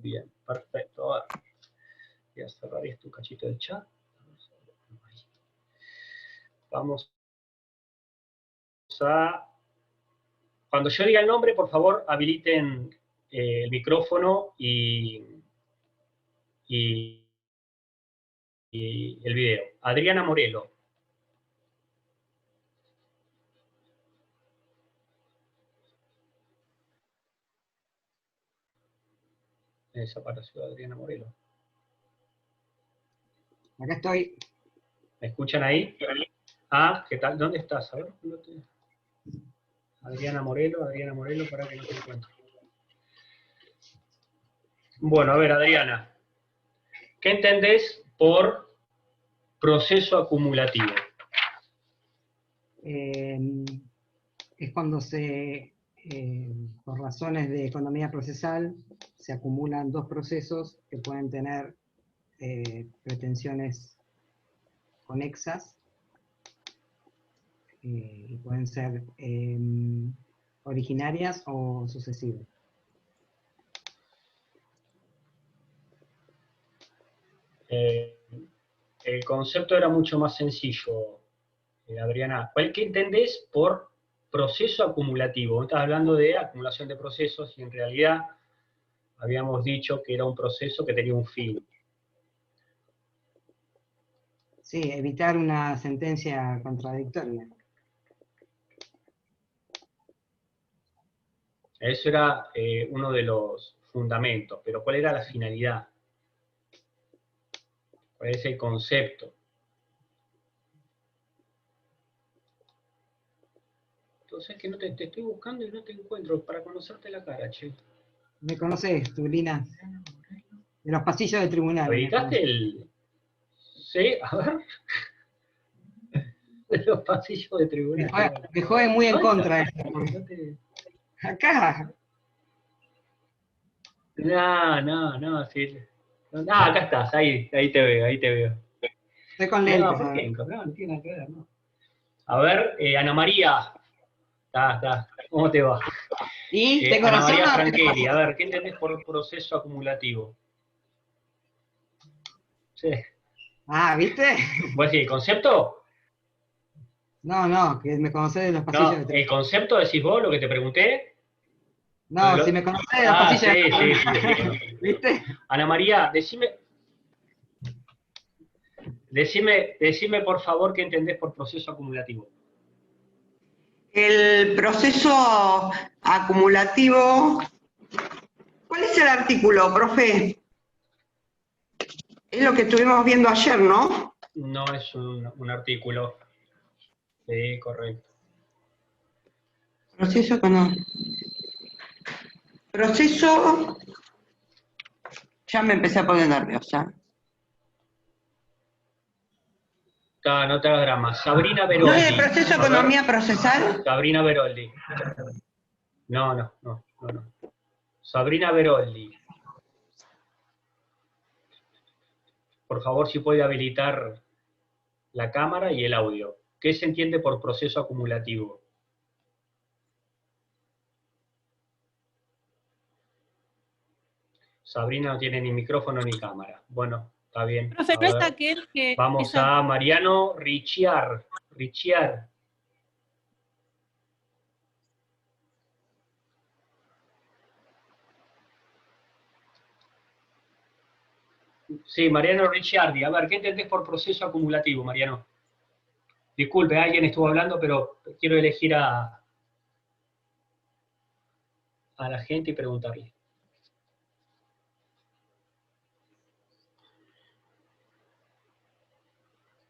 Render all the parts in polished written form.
Bien, perfecto. A ver, voy a cerrar esto un cachito del chat. Vamos a... Cuando yo diga el nombre, por favor, habiliten el micrófono y el video. Adriana Morelo. Desapareció Adriana Morelo. Acá estoy. ¿Me escuchan ahí? Ah, ¿qué tal? ¿Dónde estás? A ver, Adriana Morelo, para que no te encuentro. Bueno, a ver, Adriana. ¿Qué entendés por proceso acumulativo? Es cuando por razones de economía procesal, se acumulan dos procesos que pueden tener pretensiones conexas y pueden ser originarias o sucesivas. El concepto era mucho más sencillo, Adriana. ¿Qué entendés por proceso acumulativo? Estás hablando de acumulación de procesos y en realidad habíamos dicho que era un proceso que tenía un fin. Sí, evitar una sentencia contradictoria. Eso era uno de los fundamentos, pero ¿cuál era la finalidad? ¿Cuál es el concepto? Entonces que no te estoy buscando y no te encuentro para conocerte la cara, che. Me conoces, Tublina. De los pasillos del tribunal. ¿Habilitaste el...? Sí, a ver. De los pasillos de tribunal. Me jode muy en contra. Acá. No, sí. Acá estás, ahí te veo. Estoy con lentes. No, ¿por qué? No tiene nada que ver, ¿no? A ver, Ana María. Está. ¿Cómo te va? ¿Y tengo Ana razón? María Francheli, a ver, ¿qué entendés por proceso acumulativo? Sí. Ah, ¿viste? ¿Vos decís el concepto? No, que me conocés de los pasillos de tribunal. ¿El concepto decís vos, lo que te pregunté? No, si me conocés de los pasillos de tribunal. Sí. ¿Viste? Ana María, decime por favor qué entendés por proceso acumulativo. El proceso acumulativo, ¿cuál es el artículo, profe? Es lo que estuvimos viendo ayer, ¿no? No es un artículo. Sí, correcto. Proceso, ya me empecé a poner nerviosa. No te hagas drama. Sabrina Beroldi. ¿No es el proceso economía procesal? Sabrina Beroldi. No. Sabrina Beroldi. Por favor, si puede habilitar la cámara y el audio. ¿Qué se entiende por proceso acumulativo? Sabrina no tiene ni micrófono ni cámara. Bueno, está bien. Profe, ¿no es aquel que... Vamos a Mariano Richiar. Sí, Mariano Ricciardi. A ver, ¿qué entendés por proceso acumulativo, Mariano? Disculpe, alguien estuvo hablando, pero quiero elegir a la gente y preguntarle.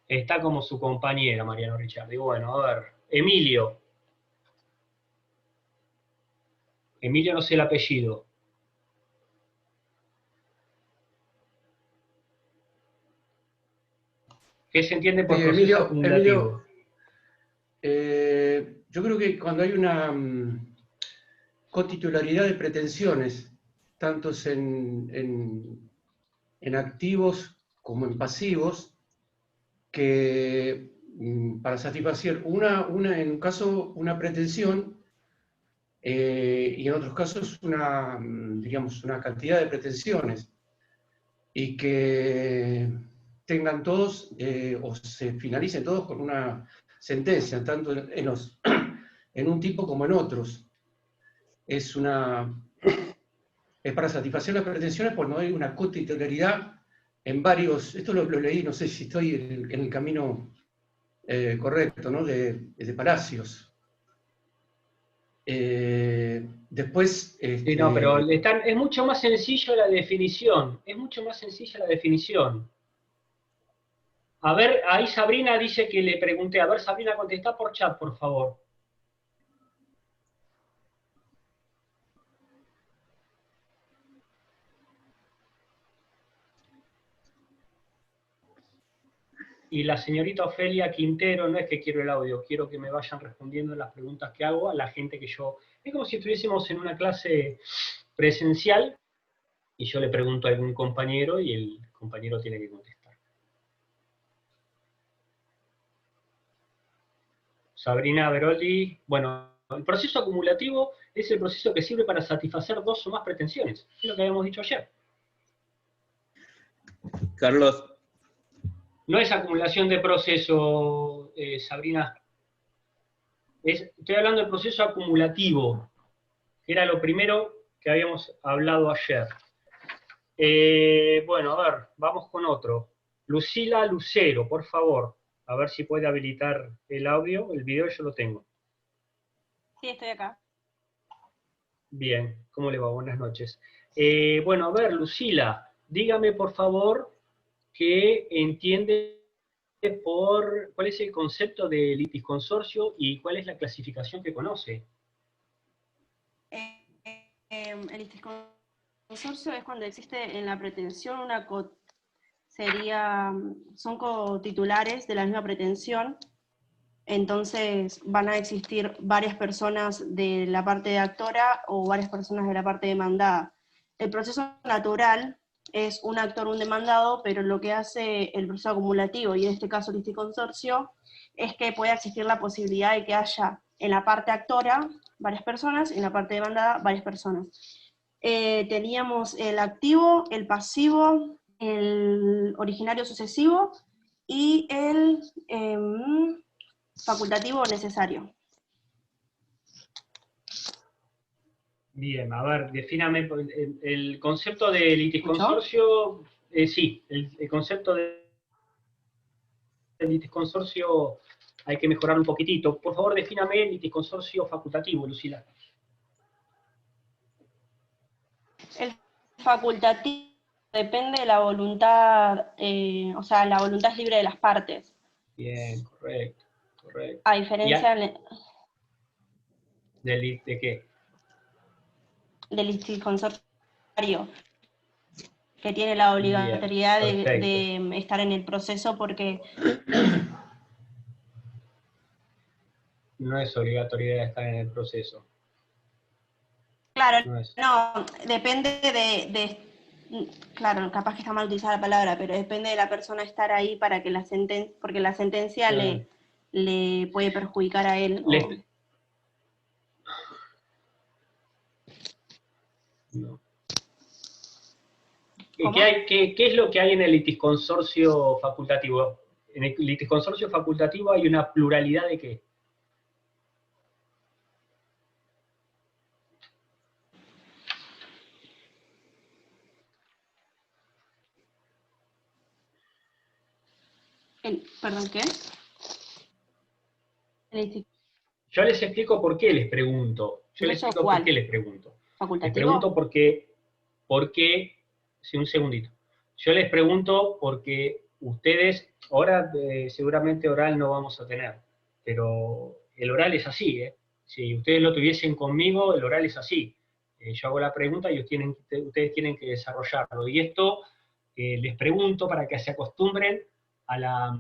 Está como su compañera, Mariano Ricciardi. Bueno, a ver, Emilio. Emilio no sé el apellido. ¿Qué se entiende por proceso acumulativo? Yo creo que cuando hay una cotitularidad de pretensiones, tanto en activos como en pasivos, que para satisfacer en un caso una pretensión y en otros casos digamos, una cantidad de pretensiones, y que tengan todos, o se finalicen todos con una sentencia, tanto en un tipo como en otros. Es para satisfacer las pretensiones cuando hay una cotitularidad en varios, esto lo leí, no sé si estoy en el camino correcto, ¿no? de Palacios. Después... Sí, no, pero es mucho más sencillo la definición, es mucho más sencilla la definición. A ver, ahí Sabrina dice que le pregunté, a ver Sabrina, contestá por chat, por favor. Y la señorita Ofelia Quintero, no es que quiero el audio, quiero que me vayan respondiendo las preguntas que hago a la gente que yo... Es como si estuviésemos en una clase presencial y yo le pregunto a algún compañero y el compañero tiene que contestar. Sabrina Beroldi, bueno, el proceso acumulativo es el proceso que sirve para satisfacer dos o más pretensiones. Es lo que habíamos dicho ayer. Carlos. No es acumulación de proceso, Sabrina. Estoy hablando del proceso acumulativo, que era lo primero que habíamos hablado ayer. Bueno, a ver, vamos con otro. Lucila Lucero, por favor. A ver si puede habilitar el audio. El video yo lo tengo. Sí, estoy acá. Bien, ¿cómo le va? Buenas noches. Bueno, a ver, Lucila, dígame por favor qué entiende por cuál es el concepto de litisconsorcio y cuál es la clasificación que conoce. El litisconsorcio es cuando existe en la pretensión son cotitulares de la misma pretensión, entonces van a existir varias personas de la parte de actora o varias personas de la parte demandada. El proceso natural es un actor, un demandado, pero lo que hace el proceso acumulativo, y en este caso el litisconsorcio, es que puede existir la posibilidad de que haya en la parte actora varias personas y en la parte demandada varias personas. Teníamos el activo, el pasivo, el originario sucesivo y el facultativo necesario. Bien, a ver, defíname el concepto de litisconsorcio. Sí, el concepto de litisconsorcio hay que mejorar un poquitito. Por favor, defíname el litisconsorcio facultativo, Lucila. El facultativo depende de la voluntad, o sea, la voluntad es libre de las partes. Bien, correcto, correcto. A diferencia ¿De qué? Del litisconsorcio, que tiene la obligatoriedad de estar en el proceso porque... No es obligatoriedad estar en el proceso. Claro, no, depende claro, capaz que está mal utilizada la palabra, pero depende de la persona estar ahí para que porque la sentencia le puede perjudicar a él. No. ¿Qué es lo que hay en el litisconsorcio facultativo? En el litisconsorcio facultativo hay una pluralidad de ¿qué? ¿Perdón, qué? Yo les explico por qué les pregunto. Les pregunto porque, sí, un segundito. Yo les pregunto porque ustedes, ahora seguramente oral no vamos a tener, pero el oral es así, ¿eh? Si ustedes lo tuviesen conmigo, el oral es así. Yo hago la pregunta y ustedes tienen que desarrollarlo. Y esto les pregunto para que se acostumbren a la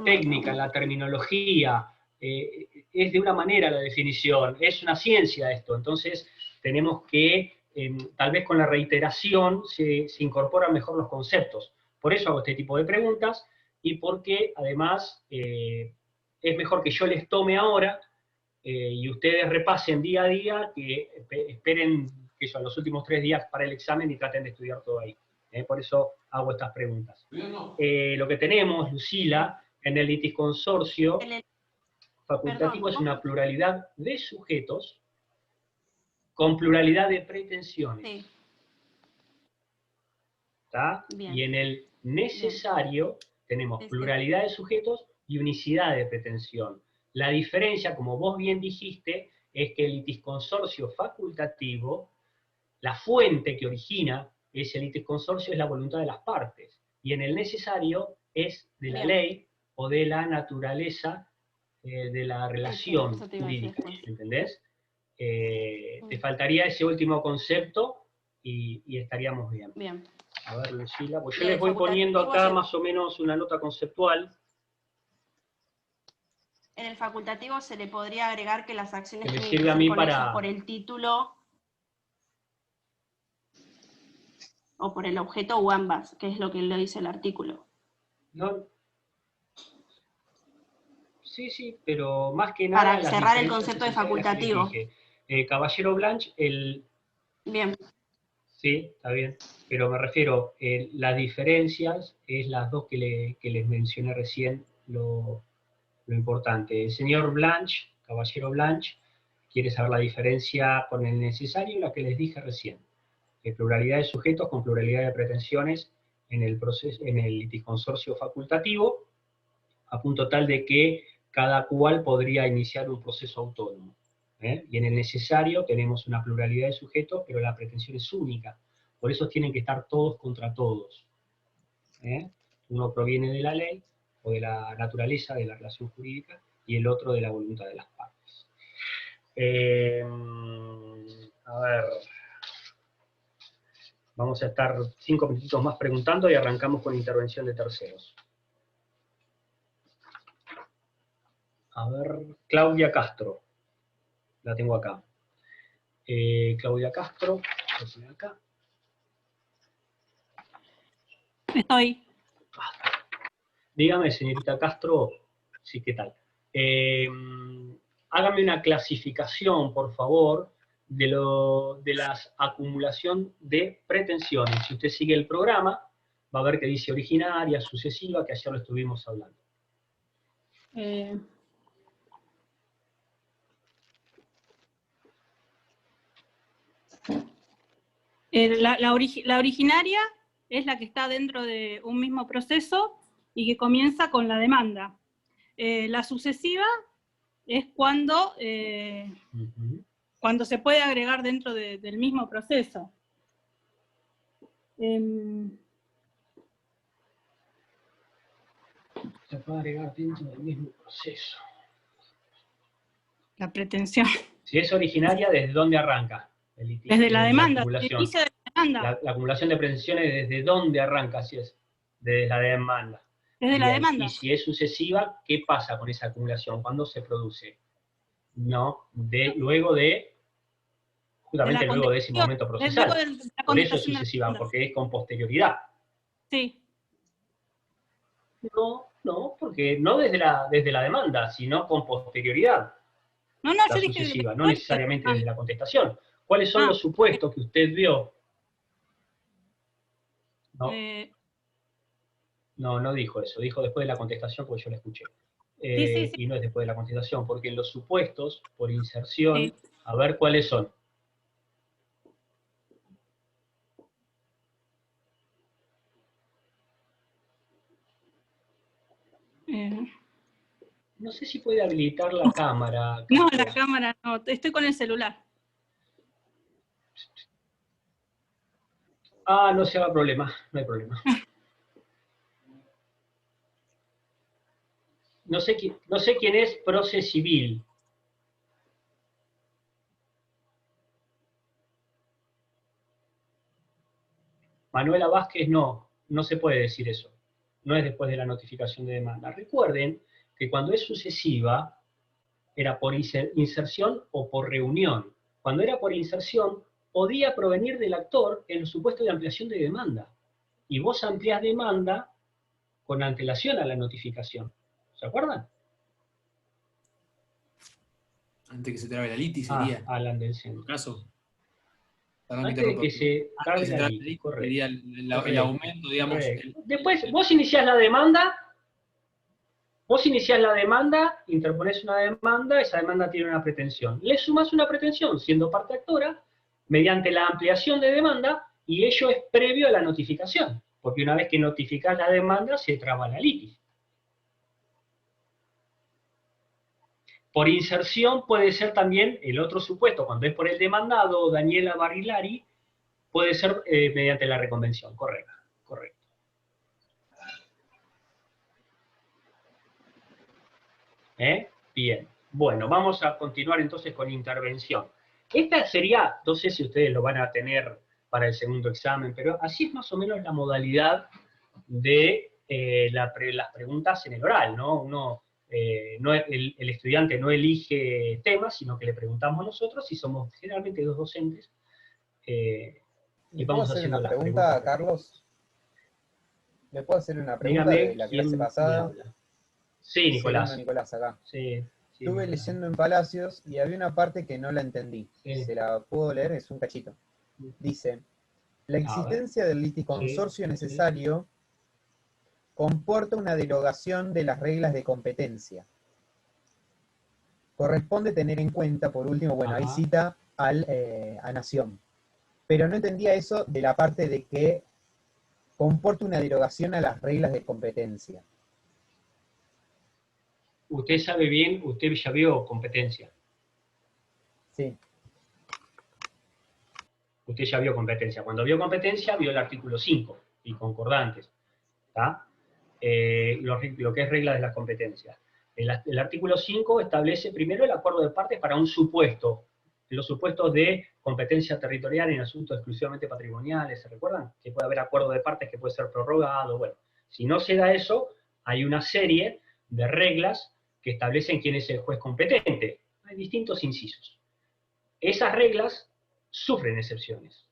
técnica, a la terminología. Es de una manera la definición, es una ciencia esto, entonces tenemos que, tal vez con la reiteración, se incorporan mejor los conceptos. Por eso hago este tipo de preguntas, y porque además es mejor que yo les tome ahora y ustedes repasen día a día, que esperen que son los últimos 3 días para el examen y traten de estudiar todo ahí. Por eso hago estas preguntas. Lo que tenemos, Lucila, en el litisconsorcio facultativo es una pluralidad de sujetos con pluralidad de pretensiones. Sí. ¿Está? Y en el necesario tenemos pluralidad de sujetos y unicidad de pretensión. La diferencia, como vos bien dijiste, es que el litisconsorcio facultativo, la fuente que origina ese litisconsorcio es la voluntad de las partes. Y en el necesario es de la ley o de la naturaleza de la relación jurídica. ¿Entendés? Te faltaría ese último concepto y estaríamos bien. Bien. A ver, Lucila, pues yo les voy poniendo acá más o menos una nota conceptual. En el facultativo se le podría agregar que las acciones que me sirve a mí para por el título o por el objeto o ambas, que es lo que le dice el artículo. No. Sí, sí, pero más que nada... Para cerrar el concepto de facultativo. Caballero Blanch, Bien. Sí, está bien, pero me refiero, las diferencias es las dos que les mencioné recién, lo importante. El señor Blanch, Caballero Blanch, quiere saber la diferencia con el necesario, la que les dije recién. Pluralidad de sujetos con pluralidad de pretensiones en el litisconsorcio facultativo, a punto tal de que cada cual podría iniciar un proceso autónomo. Y en el necesario tenemos una pluralidad de sujetos, pero la pretensión es única. Por eso tienen que estar todos contra todos. Uno proviene de la ley, o de la naturaleza de la relación jurídica, y el otro de la voluntad de las partes. A ver... Vamos a estar 5 minutitos más preguntando y arrancamos con intervención de terceros. A ver, Claudia Castro. La tengo acá. Claudia Castro, voy a poner acá. Estoy. Dígame, señorita Castro, sí, ¿qué tal? Hágame una clasificación, por favor, de la acumulación de pretensiones. Si usted sigue el programa, va a ver que dice originaria, sucesiva, que ayer lo estuvimos hablando. La originaria es la que está dentro de un mismo proceso y que comienza con la demanda. La sucesiva es cuando se puede agregar dentro del mismo proceso. Se puede agregar dentro del mismo proceso. La pretensión. Si es originaria, ¿desde dónde arranca? Desde la demanda, desde el inicio de la demanda. La acumulación de pretensiones, ¿desde dónde arranca? Si es desde la demanda. Desde la demanda. Y si es sucesiva, ¿qué pasa con esa acumulación? ¿Cuándo se produce? No, justamente luego de ese momento procesal. Por eso es sucesiva, porque es con posterioridad. Sí. No, porque no desde la demanda, sino con posterioridad. No, la sucesiva, no necesariamente desde la contestación. ¿Cuáles son los supuestos que usted vio? No dijo eso, dijo después de la contestación porque yo la escuché. Sí. Y no es después de la contestación, porque en los supuestos, por inserción, a ver cuáles son. No sé si puede habilitar la cámara. No, la cámara no, estoy con el celular. No se haga problema, no hay problema. No sé quién es Proce Civil. Manuela Vázquez no se puede decir eso. No es después de la notificación de demanda. Recuerden que cuando es sucesiva, era por inserción o por reunión. Cuando era por inserción, podía provenir del actor en el supuesto de ampliación de demanda. Y vos ampliás demanda con antelación a la notificación. ¿Se acuerdan? antes que se trabe la litis sería, Alan del en centro. todo caso. Antes de que se trabe Antes de la trabe la litis, litis correcto. sería el Correcto, aumento, digamos. correcto. Después, vos iniciás la demanda, interponés una demanda, esa demanda tiene una pretensión. Le sumás una pretensión, siendo parte actora, mediante la ampliación de demanda, y ello es previo a la notificación, porque una vez que notificás la demanda, se traba la litis. Por inserción puede ser también el otro supuesto, cuando es por el demandado Daniela Barilari, puede ser mediante la reconvención, correcto. Bien, bueno, vamos a continuar entonces con intervención. Esta sería, no sé si ustedes lo van a tener para el segundo examen, pero así es más o menos la modalidad de las preguntas en el oral, ¿no? El estudiante no elige temas, sino que le preguntamos nosotros, y somos generalmente dos docentes, y vamos haciendo las preguntas. ¿Le puedo hacer una pregunta, Carlos? ¿Le puedo hacer una pregunta Dígame, de la ¿quién clase me pasada? habla? Sí, Nicolás. Segundo Nicolás acá. Sí, Estuve Nicolás. leyendo en Palacios y había una parte que no la entendí. Sí. Se la puedo leer, es un cachito. Dice, la existencia del liticonsorcio Sí, necesario comporta una derogación de las reglas de competencia. Corresponde tener en cuenta, por último, bueno, ahí Ajá. cita a Nación. Pero no entendía eso de la parte de que comporta una derogación a las reglas de competencia. Usted sabe bien, usted ya vio competencia. Sí. Usted ya vio competencia. Cuando vio competencia, vio el artículo 5 y concordantes. ¿Está? Lo que es regla de las competencias. El artículo 5 establece primero el acuerdo de partes para un supuesto. Los supuestos de competencia territorial en asuntos exclusivamente patrimoniales, ¿se recuerdan? Que puede haber acuerdo de partes que puede ser prorrogado. Bueno, si no se da eso, hay una serie de reglas que establecen quién es el juez competente. Hay distintos incisos. Esas reglas sufren excepciones.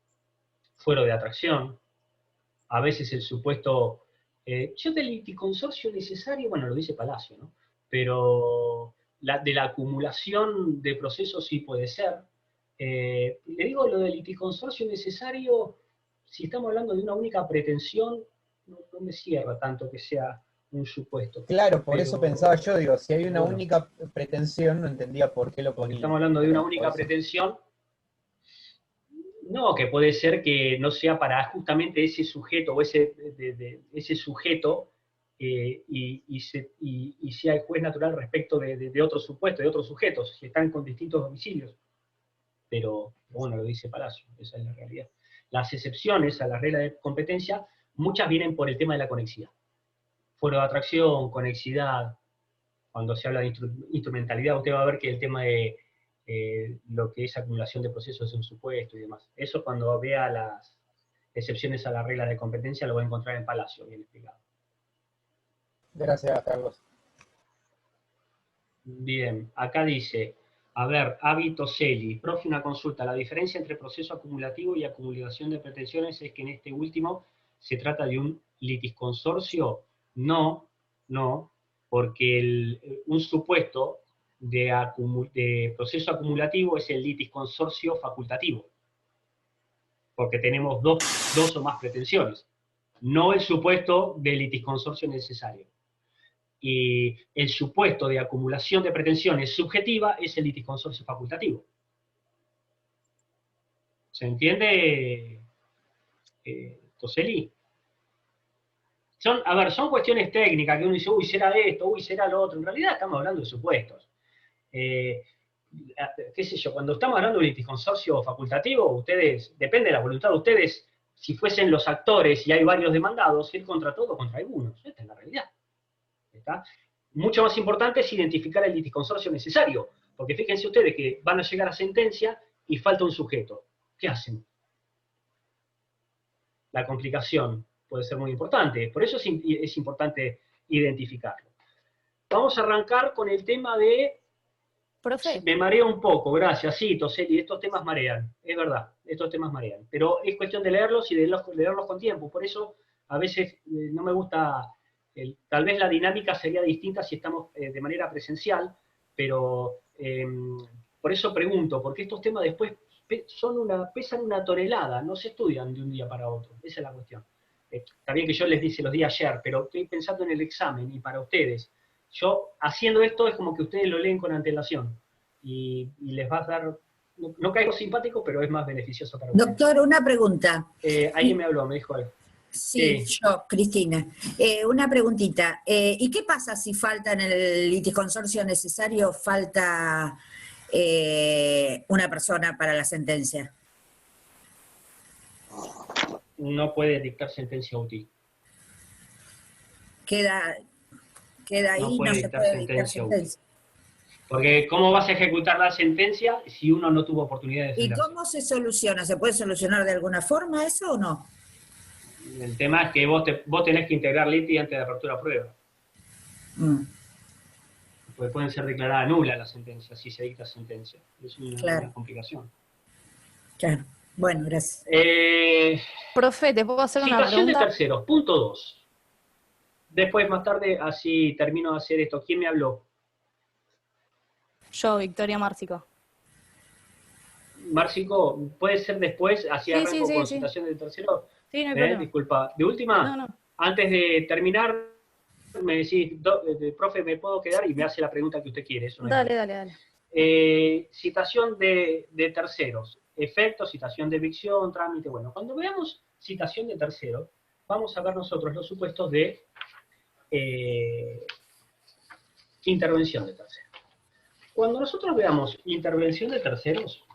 Fuero de atracción, a veces el supuesto... yo del liticonsorcio necesario, bueno, lo dice Palacio, ¿no? Pero de la acumulación de procesos sí puede ser. Le digo lo del liticonsorcio necesario, si estamos hablando de una única pretensión, no me cierra tanto que sea un supuesto. Claro, por Pero, eso pensaba yo, digo, si hay una bueno, única pretensión, no entendía por qué lo porque ponía. estamos hablando de una Por única eso. pretensión. No, que puede ser que no sea para justamente ese sujeto o ese sujeto y sea el juez natural respecto de otro supuesto, de otros sujetos, que están con distintos domicilios. Pero bueno, lo dice Palacio, esa es la realidad. Las excepciones a la regla de competencia, muchas vienen por el tema de la conexidad. Fuero de atracción, conexidad, cuando se habla de instrumentalidad, usted va a ver que el tema de lo que es acumulación de procesos en supuesto y demás. Eso cuando vea las excepciones a la regla de competencia lo va a encontrar en Palacio, bien explicado. Gracias, Carlos. Bien, acá dice, a ver, Hábito Celi, profe, una consulta. La diferencia entre proceso acumulativo y acumulación de pretensiones es que en este último se trata de un litisconsorcio. No, porque un supuesto de proceso acumulativo es el litisconsorcio facultativo, porque tenemos dos o más pretensiones, no el supuesto de litisconsorcio necesario. Y el supuesto de acumulación de pretensiones subjetiva es el litisconsorcio facultativo. ¿Se entiende, Toseli? Son cuestiones técnicas que uno dice, uy, será esto, uy, será lo otro. En realidad estamos hablando de supuestos. Qué sé yo, cuando estamos hablando de litisconsorcio facultativo, ustedes, depende de la voluntad de ustedes, si fuesen los actores y hay varios demandados, ir contra todo o contra algunos. Esta es la realidad. ¿Está? Mucho más importante es identificar el litisconsorcio necesario, porque fíjense ustedes que van a llegar a sentencia y falta un sujeto. ¿Qué hacen? La complicación puede ser muy importante, por eso es importante identificarlo. Vamos a arrancar con el tema de... Profe. Me mareo un poco, gracias, sí, Toseli, estos temas marean, es verdad, estos temas marean, pero es cuestión de leerlos y de leerlos con tiempo, por eso a veces no me gusta, tal vez la dinámica sería distinta si estamos de manera presencial, pero por eso pregunto, porque estos temas después pesan una tonelada, no se estudian de un día para otro, esa es la cuestión. Está bien que yo se los di ayer, pero estoy pensando en el examen y para ustedes. Yo, haciendo esto, es como que ustedes lo leen con antelación y les va a dar, no caigo simpático, pero es más beneficioso para ustedes. Doctor, una pregunta. Alguien me habló, me dijo algo. Sí, yo, Cristina. Una preguntita. ¿Y qué pasa si falta en el liticonsorcio necesario, falta una persona para la sentencia? No puede dictar sentencia útil. Queda ahí, no se puede dictar sentencia. Porque ¿cómo vas a ejecutar la sentencia si uno no tuvo oportunidad de defenderse? ¿Y cómo se soluciona? ¿Se puede solucionar de alguna forma eso o no? El tema es que vos tenés que integrar liti antes de apertura a prueba. Porque pueden ser declaradas nulas las sentencias si se dicta sentencia. Es una complicación. Claro. Bueno, gracias. Profe, ¿te puedo hacer una pregunta? Citación de terceros, punto 2. Después, más tarde, así termino de hacer esto. ¿Quién me habló? Yo, Victoria Márcico. Márcico, ¿puede ser después? Así arranco con citación de terceros. Sí, no hay problema. Disculpa. De última, antes de terminar, me decís, profe, ¿me puedo quedar? Y me hace la pregunta que usted quiere. Eso no dale. Citación de terceros. Efectos, citación de evicción, trámite. Bueno, cuando veamos citación de terceros, vamos a ver nosotros los supuestos de intervención de terceros. Cuando nosotros veamos intervención de terceros,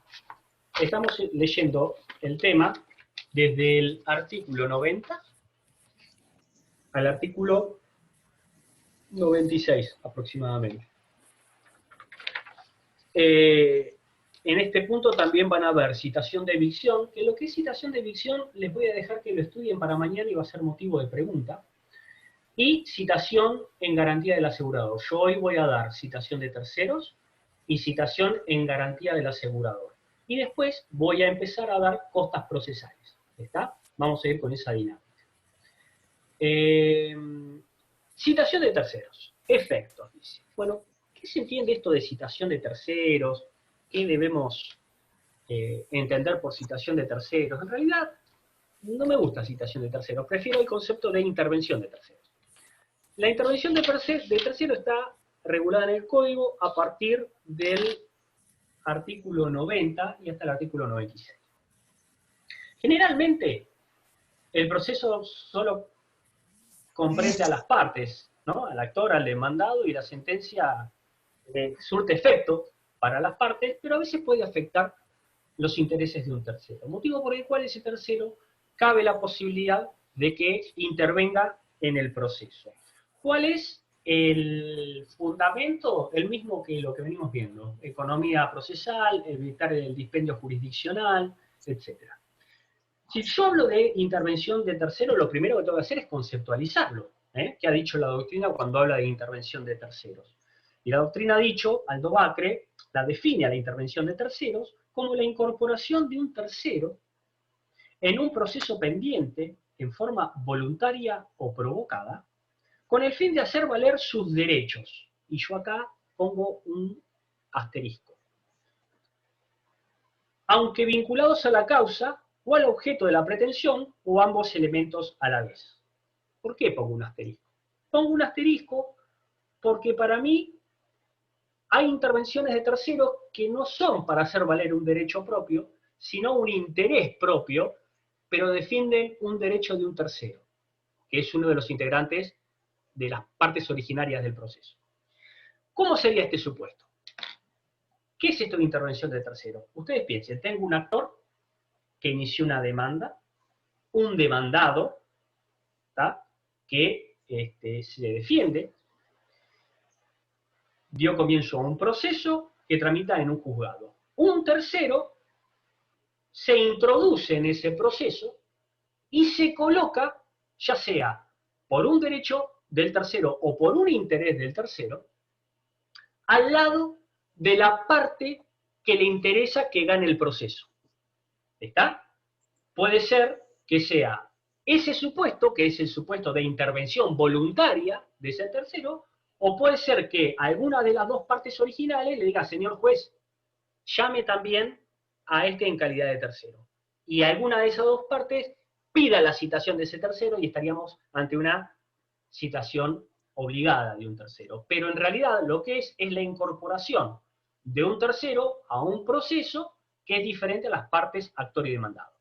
estamos leyendo el tema desde el artículo 90 al artículo 96 aproximadamente. En este punto también van a ver citación de evicción, que lo que es citación de evicción les voy a dejar que lo estudien para mañana y va a ser motivo de pregunta. Y citación en garantía del asegurador. Yo hoy voy a dar citación de terceros y citación en garantía del asegurador. Y después voy a empezar a dar costas procesales. ¿Está? Vamos a ir con esa dinámica. Citación de terceros. Efectos, dice. Bueno, ¿qué se entiende esto de citación de terceros? ¿Qué debemos entender por citación de terceros? En realidad, no me gusta citación de terceros. Prefiero el concepto de intervención de terceros. La intervención de tercero está regulada en el código a partir del artículo 90 y hasta el artículo 96. Generalmente, el proceso solo comprende a las partes, ¿no? Al actor, al demandado, y la sentencia surte efecto para las partes, pero a veces puede afectar los intereses de un tercero. Motivo por el cual ese tercero cabe la posibilidad de que intervenga en el proceso. ¿Cuál es el fundamento? El mismo que lo que venimos viendo. Economía procesal, evitar el dispendio jurisdiccional, etc. Si yo hablo de intervención de tercero, lo primero que tengo que hacer es conceptualizarlo. ¿Qué ha dicho la doctrina cuando habla de intervención de terceros? Y la doctrina ha dicho, Aldo Bacre, la define a la intervención de terceros como la incorporación de un tercero en un proceso pendiente en forma voluntaria o provocada, con el fin de hacer valer sus derechos. Y yo acá pongo un asterisco. Aunque vinculados a la causa o al objeto de la pretensión, o ambos elementos a la vez. ¿Por qué pongo un asterisco? Pongo un asterisco porque para mí hay intervenciones de terceros que no son para hacer valer un derecho propio, sino un interés propio, pero defienden un derecho de un tercero, que es uno de los integrantes de las partes originarias del proceso. ¿Cómo sería este supuesto? ¿Qué es esto de intervención de tercero? Ustedes piensen, tengo un actor que inició una demanda, un demandado, ¿tá? Que se defiende, dio comienzo a un proceso que tramita en un juzgado. Un tercero se introduce en ese proceso y se coloca, ya sea por un derecho del tercero o por un interés del tercero, al lado de la parte que le interesa que gane el proceso. ¿Está? Puede ser que sea ese supuesto, que es el supuesto de intervención voluntaria de ese tercero, o puede ser que alguna de las dos partes originales le diga, señor juez, llame también a este en calidad de tercero. Y alguna de esas dos partes pida la citación de ese tercero y estaríamos ante una citación obligada de un tercero. Pero en realidad lo que es la incorporación de un tercero a un proceso que es diferente a las partes actor y demandado.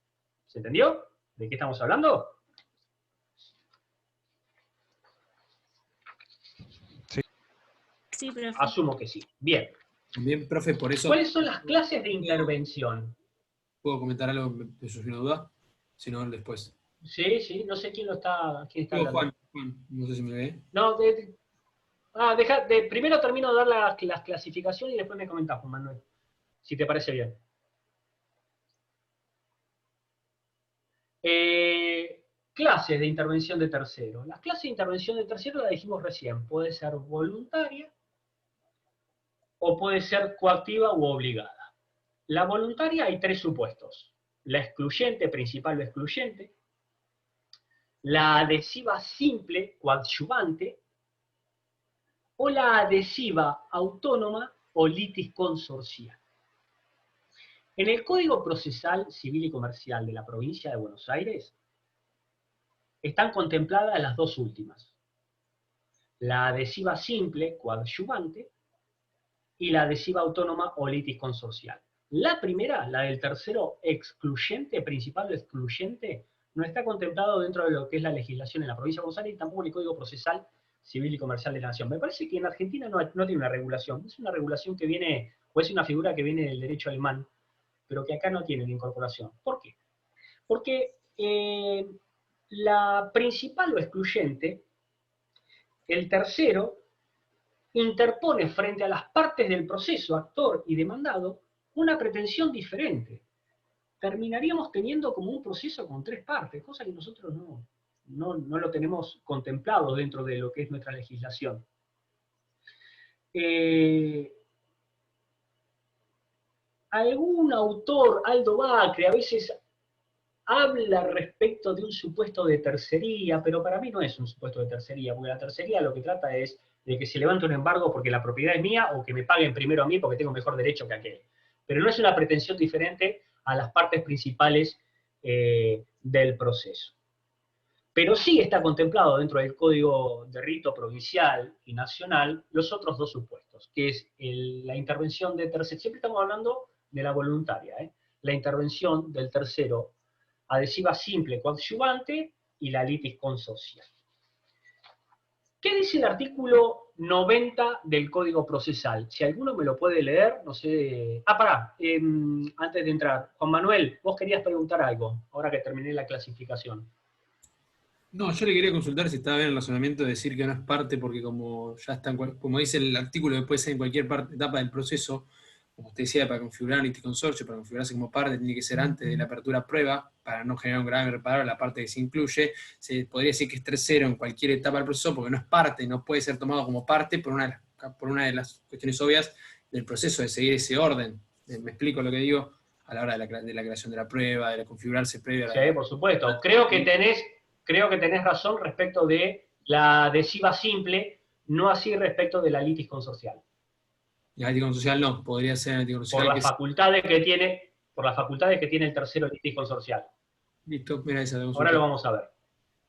¿Se entendió? ¿De qué estamos hablando? Sí, profe. Asumo que sí. Bien. Bien, profe, por eso... ¿Cuáles son las clases de intervención? ¿Puedo comentar algo? ¿Me surgió una duda? Si no, después. Sí, sí, no sé quién está hablando. Juan, no sé si me ve. No, primero termino de dar las clasificaciones y después me comentás, Juan Manuel, si te parece bien. Clases de intervención de tercero. Las clases de intervención de tercero las dijimos recién, puede ser voluntaria o puede ser coactiva u obligada. La voluntaria hay tres supuestos: la excluyente, principal o excluyente, la adhesiva simple, coadyuvante, o la adhesiva autónoma o litis consorcial. En el Código Procesal Civil y Comercial de la Provincia de Buenos Aires están contempladas las dos últimas: la adhesiva simple, coadyuvante, y la adhesiva autónoma o litis consorcial. La primera, la del tercero excluyente, principal o excluyente, no está contemplado dentro de lo que es la legislación en la provincia de Buenos Aires y tampoco en el Código Procesal Civil y Comercial de la Nación. Me parece que en Argentina no tiene una regulación. Es una regulación que viene, o es una figura que viene del derecho alemán, pero que acá no tiene la incorporación. ¿Por qué? Porque la principal o excluyente, el tercero, interpone frente a las partes del proceso, actor y demandado, una pretensión diferente. Terminaríamos teniendo como un proceso con tres partes, cosa que nosotros no lo tenemos contemplado dentro de lo que es nuestra legislación. Algún autor, Aldo Bacre, a veces habla respecto de un supuesto de tercería, pero para mí no es un supuesto de tercería, porque la tercería lo que trata es de que se levante un embargo porque la propiedad es mía o que me paguen primero a mí porque tengo mejor derecho que aquel. Pero no es una pretensión diferente a las partes principales del proceso. Pero sí está contemplado dentro del Código de Rito provincial y nacional los otros dos supuestos, que es la intervención de tercero. Siempre estamos hablando de la voluntaria, la intervención del tercero, adhesiva simple coadyuvante y la litis consorcial. ¿Qué dice el artículo 90 del Código Procesal? Si alguno me lo puede leer, no sé... antes de entrar, Juan Manuel, vos querías preguntar algo, ahora que terminé la clasificación. No, yo le quería consultar si estaba bien el razonamiento de decir que no es parte, porque como ya está, como dice el artículo, puede ser en cualquier etapa del proceso, como usted decía, para configurar un litis consorcio, para configurarse como parte, tiene que ser antes de la apertura a prueba, para no generar un grave irreparable la parte que se incluye. Se podría decir que es tercero en cualquier etapa del proceso, porque no es parte, no puede ser tomado como parte por una de las cuestiones obvias del proceso de seguir ese orden. ¿Me explico lo que digo? A la hora de la creación de la prueba, de la configurarse previa. Sí, por supuesto. Creo que tenés razón respecto de la adhesiva simple, no así respecto de la litis consorcial. La litis consorcial no, podría ser la litis consorcial. Por las facultades que tiene el tercero litis consorcial. Listo, mira esa. Ahora lo vamos a ver.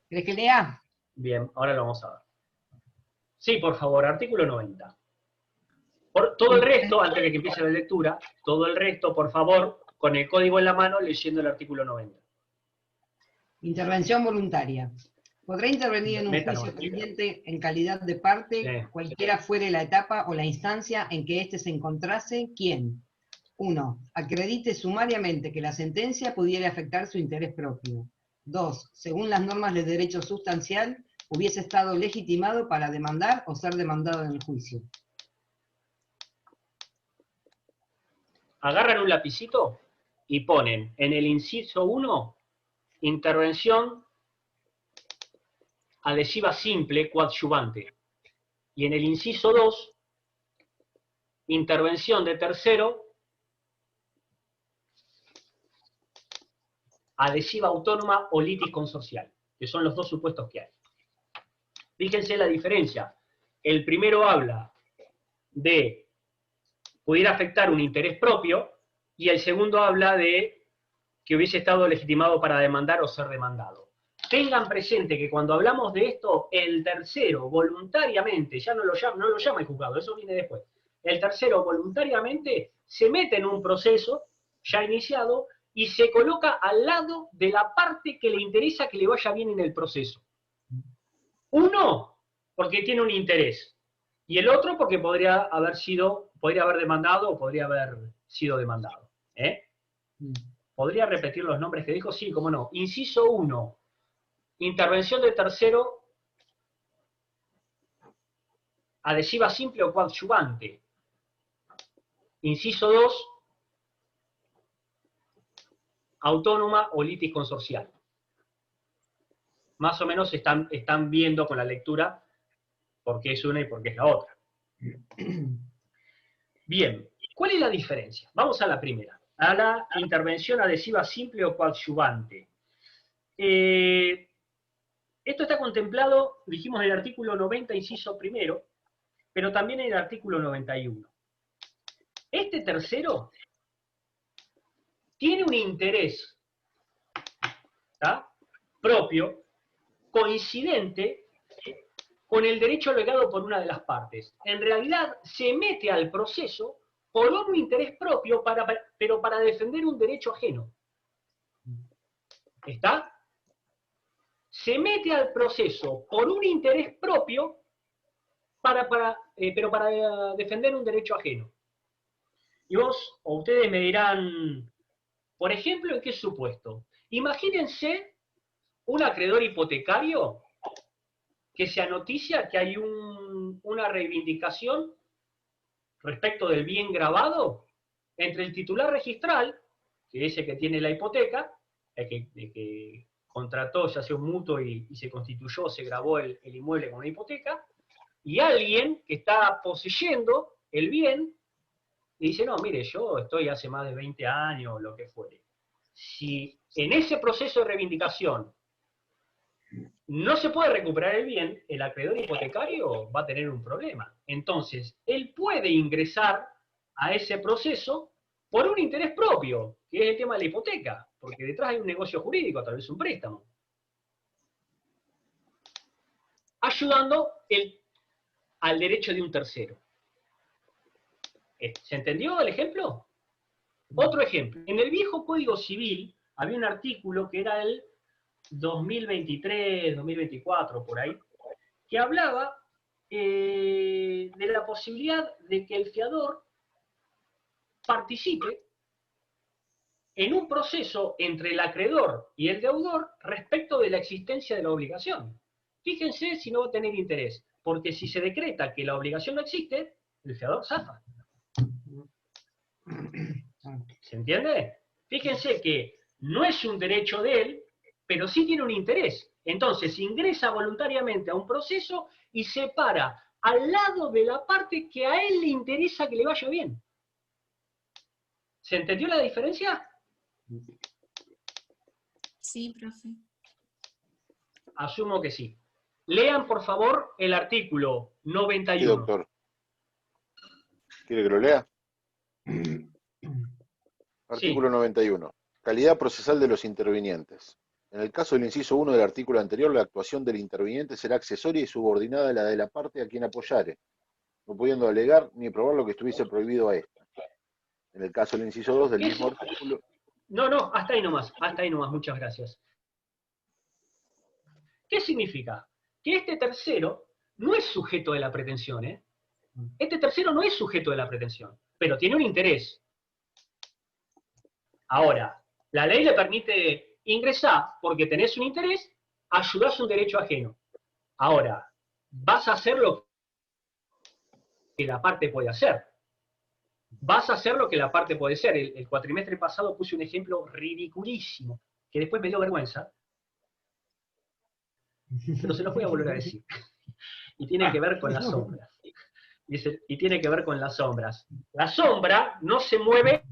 ¿Querés que lea? Bien, ahora lo vamos a ver. Sí, por favor, artículo 90. Por todo el resto, antes de que empiece la lectura, todo el resto, por favor, con el código en la mano, leyendo el artículo 90. Intervención voluntaria. Podrá intervenir en un juicio pendiente en calidad de parte, cualquiera fuere la etapa o la instancia en que éste se encontrase, quien 1. Acredite sumariamente que la sentencia pudiera afectar su interés propio. 2. Según las normas de derecho sustancial, hubiese estado legitimado para demandar o ser demandado en el juicio. Agarran un lapicito y ponen en el inciso 1, intervención adhesiva simple coadyuvante. Y en el inciso 2, intervención de tercero adhesiva autónoma o litis consorcial, que son los dos supuestos que hay. Fíjense la diferencia. El primero habla de pudiera afectar un interés propio, y el segundo habla de que hubiese estado legitimado para demandar o ser demandado. Tengan presente que cuando hablamos de esto, el tercero voluntariamente, ya no lo llama el juzgado, eso viene después, el tercero voluntariamente se mete en un proceso ya iniciado y se coloca al lado de la parte que le interesa que le vaya bien en el proceso. Uno, porque tiene un interés, y el otro porque podría haber demandado o podría haber sido demandado. ¿Podría repetir los nombres que dijo? Sí, cómo no. Inciso 1, intervención de tercero, adhesiva simple o coadyuvante. Inciso 2, autónoma o litis consorcial. Más o menos están viendo con la lectura por qué es una y por qué es la otra. Bien, ¿cuál es la diferencia? Vamos a la primera, a la intervención adhesiva simple o coadyuvante. Esto está contemplado, dijimos, en el artículo 90, inciso primero, pero también en el artículo 91. Este tercero tiene un interés, ¿tá?, propio, coincidente con el derecho alegado por una de las partes. En realidad se mete al proceso por un interés propio, pero para defender un derecho ajeno. ¿Está? Se mete al proceso por un interés propio, pero para defender un derecho ajeno. Y vos, o ustedes me dirán, por ejemplo, ¿en qué supuesto? Imagínense un acreedor hipotecario que se anoticia que hay una reivindicación respecto del bien grabado entre el titular registral, que es el que tiene la hipoteca, el que contrató, ya sea un mutuo y se constituyó, se grabó el inmueble con una hipoteca, y alguien que está poseyendo el bien y dice, no, mire, yo estoy hace más de 20 años, lo que fuere. Si en ese proceso de reivindicación no se puede recuperar el bien, el acreedor hipotecario va a tener un problema. Entonces, él puede ingresar a ese proceso por un interés propio, que es el tema de la hipoteca, porque detrás hay un negocio jurídico, tal vez un préstamo. Ayudando al derecho de un tercero. ¿Se entendió el ejemplo? Otro ejemplo. En el viejo Código Civil había un artículo que era el 2023, 2024, por ahí, que hablaba de la posibilidad de que el fiador participe en un proceso entre el acreedor y el deudor respecto de la existencia de la obligación. Fíjense si no va a tener interés, porque si se decreta que la obligación no existe, el fiador zafa. ¿Se entiende? Fíjense que no es un derecho de él, pero sí tiene un interés. Entonces ingresa voluntariamente a un proceso y se para al lado de la parte que a él le interesa que le vaya bien. ¿Se entendió la diferencia? Sí, profe. Asumo que sí. Lean, por favor, el artículo 91. Sí, doctor. ¿Quiere que lo lea? Artículo 91. Calidad procesal de los intervinientes. En el caso del inciso 1 del artículo anterior, la actuación del interviniente será accesoria y subordinada a la de la parte a quien apoyare, no pudiendo alegar ni probar lo que estuviese prohibido a esta. En el caso del inciso 2 del mismo artículo... No, hasta ahí nomás, muchas gracias. ¿Qué significa? Que este tercero no es sujeto de la pretensión, ¿eh? Este tercero no es sujeto de la pretensión, pero tiene un interés. Ahora, la ley le permite ingresar porque tenés un interés, ayudás a un derecho ajeno. Ahora, vas a hacer lo que la parte puede hacer. Vas a hacer lo que la parte puede ser. El cuatrimestre pasado puse un ejemplo ridiculísimo, que después me dio vergüenza, pero se los voy a volver a decir. Y tiene que ver con las sombras. Y tiene que ver con las sombras. La sombra no se mueve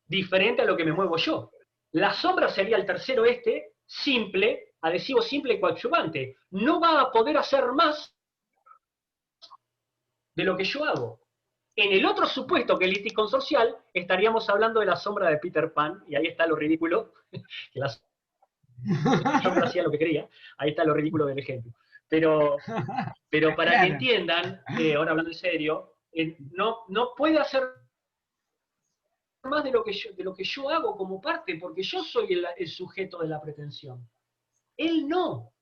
diferente a lo que me muevo yo. La sombra sería el tercero simple, adhesivo simple y coadyuvante. No va a poder hacer más de lo que yo hago. En el otro supuesto, que es litisconsorcial, estaríamos hablando de la sombra de Peter Pan, y ahí está lo ridículo, que la sombra hacía lo que quería, ahí está lo ridículo del ejemplo. Pero para Claro. que entiendan, ahora hablando en serio, no puede hacer más de lo que yo hago como parte, porque yo soy el sujeto de la pretensión. Él no.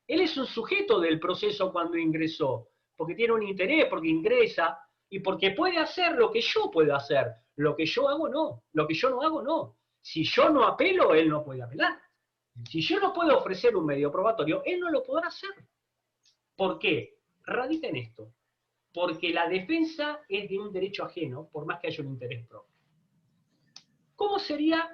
Él es un sujeto del proceso cuando ingresó, porque tiene un interés, porque ingresa, y porque puede hacer lo que yo puedo hacer. Lo que yo hago, no. Lo que yo no hago, no. Si yo no apelo, él no puede apelar. Si yo no puedo ofrecer un medio probatorio, él no lo podrá hacer. ¿Por qué? Radica en esto. Porque la defensa es de un derecho ajeno, por más que haya un interés propio. ¿Cómo sería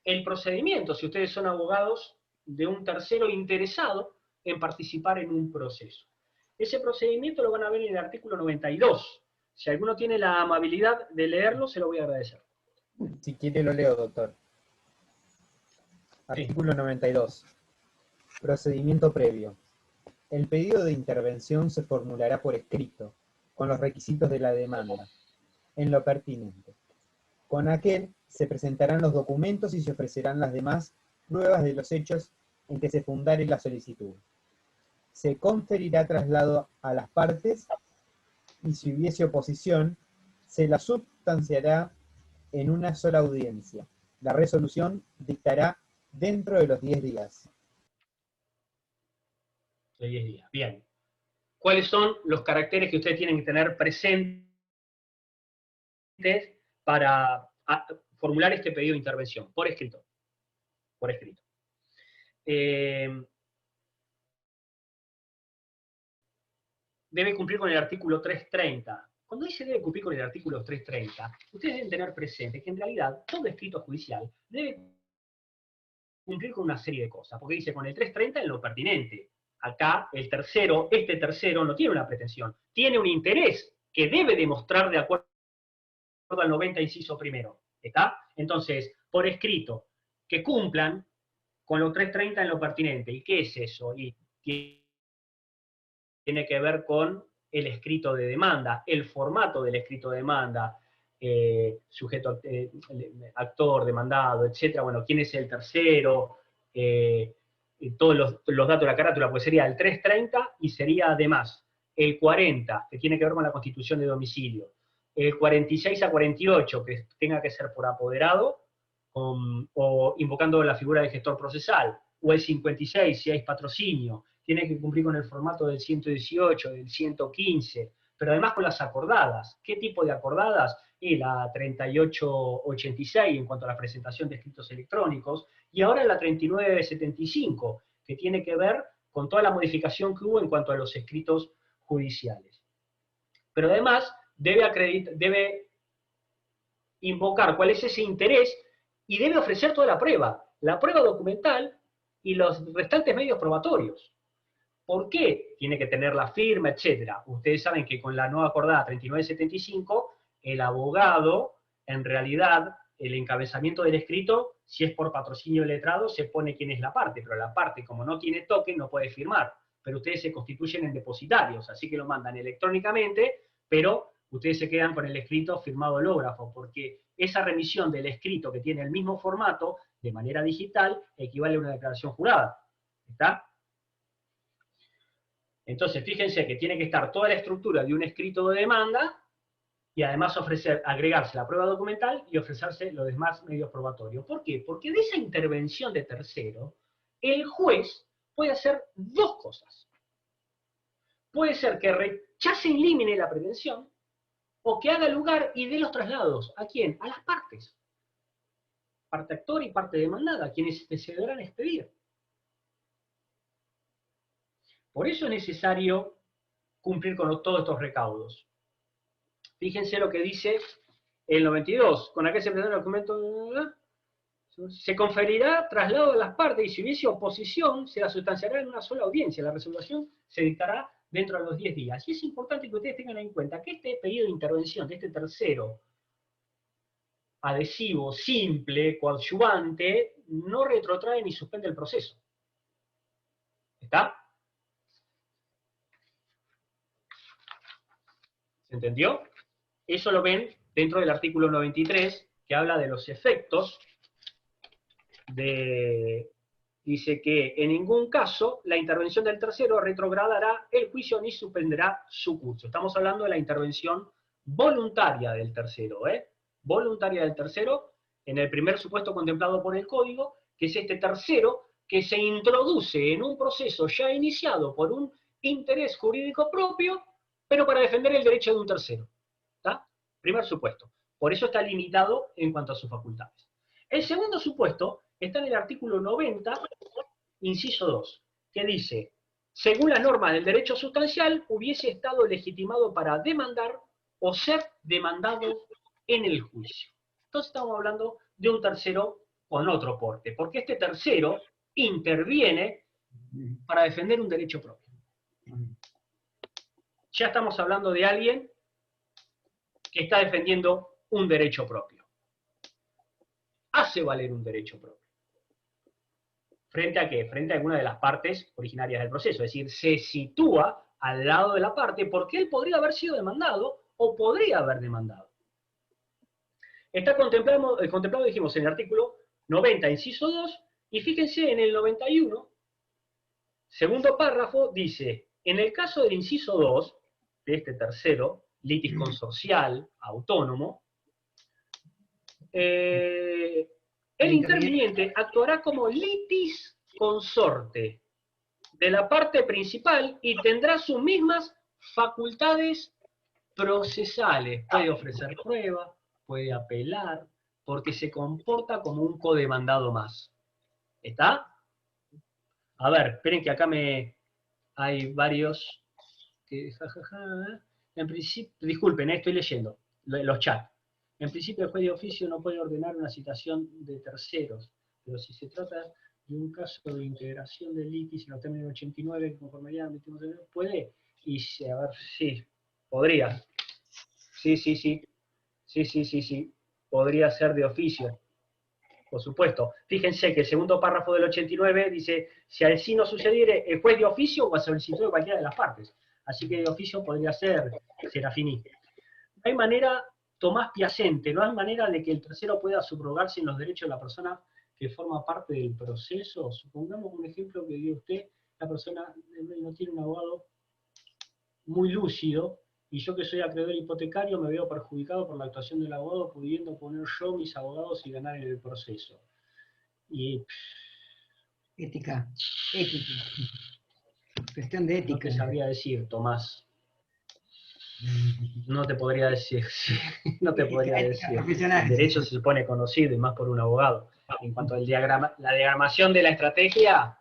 el procedimiento si ustedes son abogados de un tercero interesado en participar en un proceso? Ese procedimiento lo van a ver en el artículo 92. Si alguno tiene la amabilidad de leerlo, se lo voy a agradecer. Si quiere lo leo, doctor. Artículo 92. Procedimiento previo. El pedido de intervención se formulará por escrito, con los requisitos de la demanda, en lo pertinente. Con aquel se presentarán los documentos y se ofrecerán las demás pruebas de los hechos en que se fundare la solicitud. Se conferirá traslado a las partes y si hubiese oposición, se la substanciará en una sola audiencia. La resolución dictará dentro de los 10 días. De 10 días. Bien. ¿Cuáles son los caracteres que ustedes tienen que tener presentes para formular este pedido de intervención? Por escrito. Por escrito. Debe cumplir con el artículo 330. Cuando dice debe cumplir con el artículo 330, ustedes deben tener presente que en realidad todo escrito judicial debe cumplir con una serie de cosas, porque dice con el 330 en lo pertinente. Acá el tercero, este tercero no tiene una pretensión, tiene un interés que debe demostrar de acuerdo al 90 inciso primero. ¿Está? Entonces, por escrito, que cumplan con lo 330 en lo pertinente. ¿Y qué es eso? Y tiene que ver con el escrito de demanda, el formato del escrito de demanda, sujeto, actor, demandado, etc. Bueno, quién es el tercero, todos los datos de la carátula, pues sería el 330 y sería además el 40, que tiene que ver con la constitución de domicilio, el 46 a 48, que tenga que ser por apoderado, o invocando la figura de gestor procesal, o el 56, si hay patrocinio, tiene que cumplir con el formato del 118, del 115, pero además con las acordadas. ¿Qué tipo de acordadas? La 3886 en cuanto a la presentación de escritos electrónicos, y ahora la 3975, que tiene que ver con toda la modificación que hubo en cuanto a los escritos judiciales. Pero además debe invocar cuál es ese interés y debe ofrecer toda la prueba documental y los restantes medios probatorios. ¿Por qué? Tiene que tener la firma, etc. Ustedes saben que con la nueva acordada 3975, el abogado, en realidad, el encabezamiento del escrito, si es por patrocinio letrado, se pone quién es la parte, pero la parte, como no tiene token, no puede firmar. Pero ustedes se constituyen en depositarios, así que lo mandan electrónicamente, pero ustedes se quedan con el escrito firmado hológrafo, porque esa remisión del escrito que tiene el mismo formato, de manera digital, equivale a una declaración jurada. ¿Está? Entonces, fíjense que tiene que estar toda la estructura de un escrito de demanda y además agregarse la prueba documental y ofrecerse los demás medios probatorios. ¿Por qué? Porque de esa intervención de tercero, el juez puede hacer dos cosas. Puede ser que rechace in limine la pretensión o que haga lugar y dé los traslados. ¿A quién? A las partes. Parte actor y parte demandada, a quienes se deberán expedir. Por eso es necesario cumplir con todos estos recaudos. Fíjense lo que dice el 92. Con aquel se presenta el documento, se conferirá traslado a las partes y si hubiese oposición, se la sustanciará en una sola audiencia. La resolución se dictará dentro de los 10 días. Y es importante que ustedes tengan en cuenta que este pedido de intervención de este tercero adhesivo, simple, coadyuvante, no retrotrae ni suspende el proceso. ¿Está? ¿Se entendió? Eso lo ven dentro del artículo 93, que habla de los efectos dice que en ningún caso la intervención del tercero retrogradará el juicio ni suspenderá su curso. Estamos hablando de la intervención voluntaria del tercero, voluntaria del tercero, en el primer supuesto contemplado por el Código, que es este tercero que se introduce en un proceso ya iniciado por un interés jurídico propio, pero para defender el derecho de un tercero. ¿Está? Primer supuesto. Por eso está limitado en cuanto a sus facultades. El segundo supuesto está en el artículo 90, inciso 2, que dice, según la norma del derecho sustancial, hubiese estado legitimado para demandar o ser demandado en el juicio. Entonces estamos hablando de un tercero con otro porte, porque este tercero interviene para defender un derecho propio. Ya estamos hablando de alguien que está defendiendo un derecho propio. Hace valer un derecho propio. ¿Frente a qué? Frente a alguna de las partes originarias del proceso. Es decir, se sitúa al lado de la parte porque él podría haber sido demandado o podría haber demandado. Está contemplado, dijimos, en el artículo 90, inciso 2, y fíjense en el 91, segundo párrafo, dice, en el caso del inciso 2, de este tercero, litis consorcial, autónomo, el interviniente actuará como litis consorte de la parte principal y tendrá sus mismas facultades procesales. Puede ofrecer prueba, puede apelar, porque se comporta como un codemandado más. ¿Está? A ver, esperen que acá hay varios que en principio, disculpen, estoy leyendo los chats. En principio el juez de oficio no puede ordenar una citación de terceros, pero si se trata de un caso de integración de litis en los términos 89, conformidad, puede, y a ver, sí, podría. Sí, podría ser de oficio, por supuesto. Fíjense que el segundo párrafo del 89 dice, si así no sucediere, el juez de oficio o a solicitud de cualquiera de las partes. Así que de oficio podría ser Serafini. Hay manera, Tomás Piacente, no hay manera de que el tercero pueda subrogarse en los derechos de la persona que forma parte del proceso. Supongamos un ejemplo que dio usted, la persona no tiene un abogado muy lúcido, y yo que soy acreedor hipotecario me veo perjudicado por la actuación del abogado, pudiendo poner yo mis abogados y ganar en el proceso. Y ética. Cuestión de ética. No te sabría decir, Tomás. No te podría decir. No te podría decir. El derecho se supone conocido, y más por un abogado. En cuanto al la diagramación de la estrategia,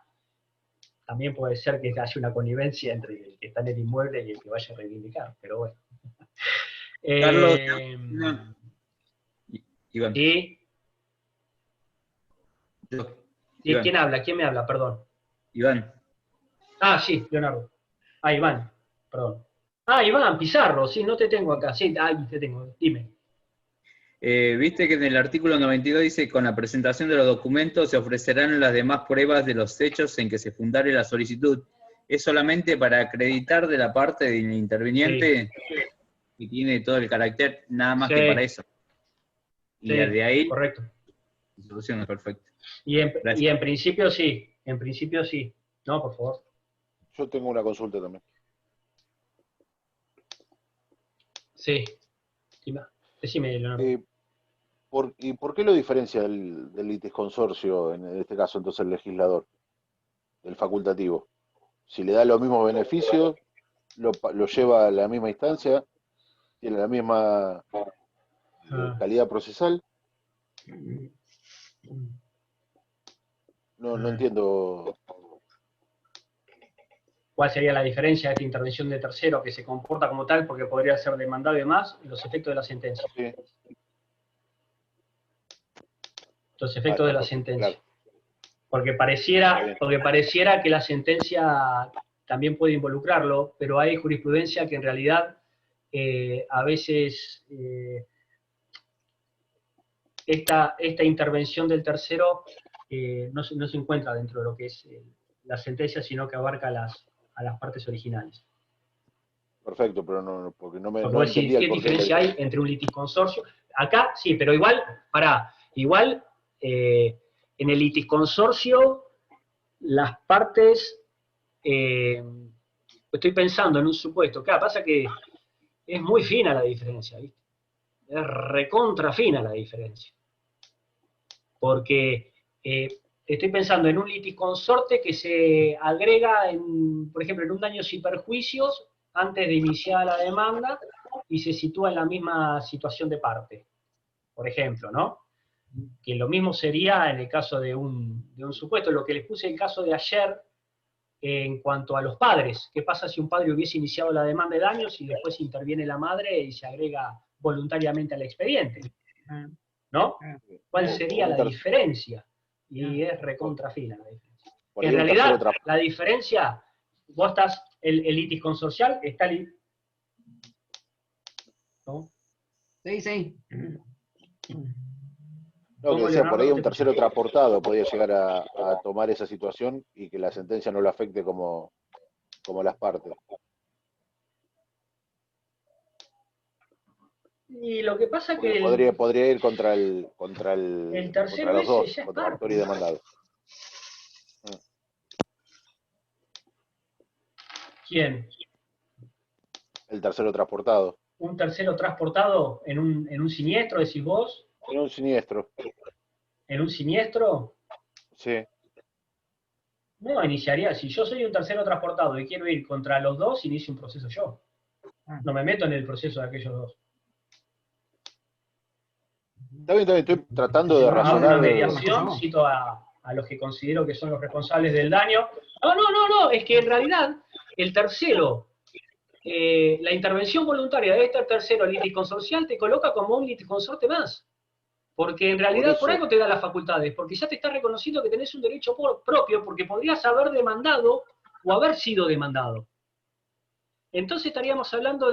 también puede ser que haya una connivencia entre el que está en el inmueble y el que vaya a reivindicar, pero bueno. Carlos, Iván. ¿Y Iván. quién habla? ¿Quién me habla? Perdón. Iván. Ah, sí, Leonardo. Ah, Iván, perdón. Ah, Iván, Pizarro, sí, no te tengo acá. Sí, ahí te tengo, dime. Viste que en el artículo 92 dice, con la presentación de los documentos se ofrecerán las demás pruebas de los hechos en que se fundare la solicitud. Es solamente para acreditar de la parte del interviniente que tiene todo el carácter, nada más que para eso. Y de ahí, correcto. La solución es perfecta. Y en principio sí, No, por favor. Yo tengo una consulta también. Sí. Decime, Leonardo. ¿Y por qué lo diferencia del litisconsorcio, en este caso entonces el legislador, del facultativo? Si le da los mismos beneficios, lo lleva a la misma instancia, tiene la misma calidad procesal. No entiendo. ¿Cuál sería la diferencia de esta intervención de tercero que se comporta como tal porque podría ser demandado y demás? Los efectos de la sentencia. Sí. Los efectos de la sentencia. Claro. Porque pareciera que la sentencia también puede involucrarlo, pero hay jurisprudencia que en realidad a veces esta intervención del tercero no se encuentra dentro de lo que es la sentencia, sino que abarca a las partes originales. Perfecto, pero no, porque no me Porque no vos decís, entendía ¿qué el porqué de la diferencia hay diferencia. entre un litisconsorcio? Acá sí, pero igual, en el litisconsorcio, las partes, estoy pensando en un supuesto, claro, pasa que es muy fina la diferencia, ¿viste? Es recontra fina la diferencia. Porque estoy pensando en un litisconsorte que se agrega, por ejemplo, en un daños y perjuicios antes de iniciar la demanda y se sitúa en la misma situación de parte, por ejemplo, ¿no? Que lo mismo sería en el caso de un supuesto, lo que les puse el caso de ayer en cuanto a los padres. ¿Qué pasa si un padre hubiese iniciado la demanda de daños y después interviene la madre y se agrega voluntariamente al expediente? ¿No? ¿Cuál sería la diferencia? Y es recontra fina la diferencia. En realidad, la diferencia, vos estás, el litisconsorcial está... ¿No? Sí. No, que decía, por ahí un tercero transportado podía llegar a tomar esa situación y que la sentencia no lo afecte como las partes. Y lo que pasa Porque que... podría ir contra el tercero contra los ese dos, ya es contra parte. actor y demandado. ¿Quién? El tercero transportado. ¿Un tercero transportado en un siniestro, decís vos? En un siniestro. ¿En un siniestro? Sí. No, iniciaría, si yo soy un tercero transportado y quiero ir contra los dos, inicio un proceso yo. No me meto en el proceso de aquellos dos. Está bien, estoy tratando de razonar. Una mediación, cito a los que considero que son los responsables del daño. No, es que en realidad el tercero, la intervención voluntaria de este tercero litisconsorcial te coloca como un litisconsorte más. Porque en realidad por algo te da las facultades, porque ya te está reconociendo que tenés un derecho propio, porque podrías haber demandado o haber sido demandado. Entonces estaríamos hablando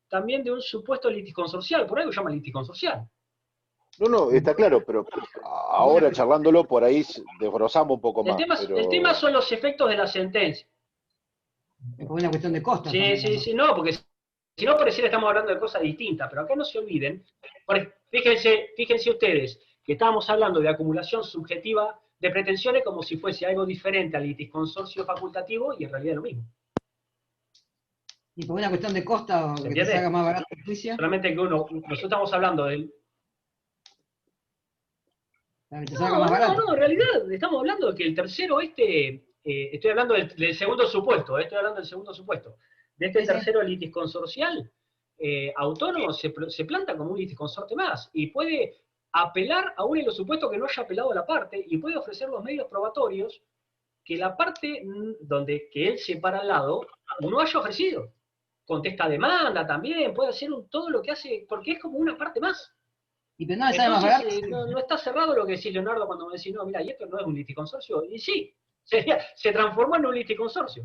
también de un supuesto litisconsorcial, por algo se llama litisconsorcial. No, está claro, pero ahora charlándolo por ahí desbrozamos un poco más. El tema son los efectos de la sentencia. Es una cuestión de costos. Sí, no, porque si no pareciera que estamos hablando de cosas distintas, pero acá no se olviden, fíjense ustedes, que estábamos hablando de acumulación subjetiva de pretensiones como si fuese algo diferente al litisconsorcio facultativo y en realidad es lo mismo. Y por una cuestión de costos, que te salga más barato el juicio. Solamente que nosotros estamos hablando del... No, en realidad estamos hablando de que el tercero estoy hablando del segundo supuesto, de este tercero litisconsorcial autónomo se planta como un litisconsorte más y puede apelar aún en los supuestos que no haya apelado a la parte y puede ofrecer los medios probatorios que la parte que él se para al lado no haya ofrecido. Contesta demanda también, puede hacer todo lo que hace, porque es como una parte más. Y pero no, entonces, más barato. No está cerrado lo que decís, Leonardo, cuando me decís, no, mira, y esto no es un litisconsorcio. Y sí, se transformó en un litisconsorcio.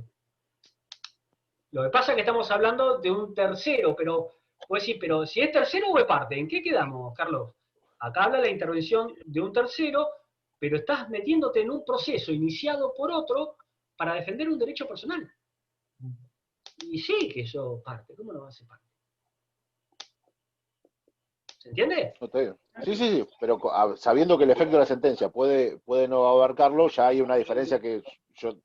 Lo que pasa es que estamos hablando de un tercero, pero pues sí, pero si es tercero o es parte, ¿en qué quedamos, Carlos? Acá habla la intervención de un tercero, pero estás metiéndote en un proceso iniciado por otro para defender un derecho personal. Y sí que eso parte, ¿cómo no va a ser parte? ¿Se entiende? No, está bien. Sí, pero sabiendo que el efecto de la sentencia puede no abarcarlo, ya hay una diferencia que yo...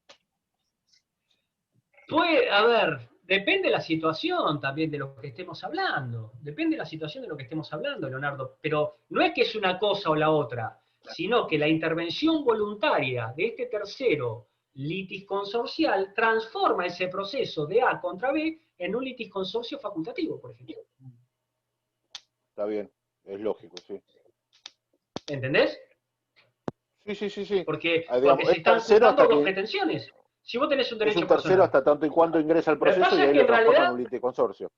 A ver, depende de la situación también de lo que estemos hablando. Depende de la situación de lo que estemos hablando, Leonardo. Pero no es que es una cosa o la otra, sino que la intervención voluntaria de este tercero litisconsorcial transforma ese proceso de A contra B en un litisconsorcio facultativo, por ejemplo. Está bien, es lógico, sí. ¿Entendés? Sí. Porque digamos, se están juntando dos pretensiones. Si vos tenés un derecho es un tercero personal, hasta tanto y cuanto ingresa al proceso y ahí lo transforma en un litisconsorcio.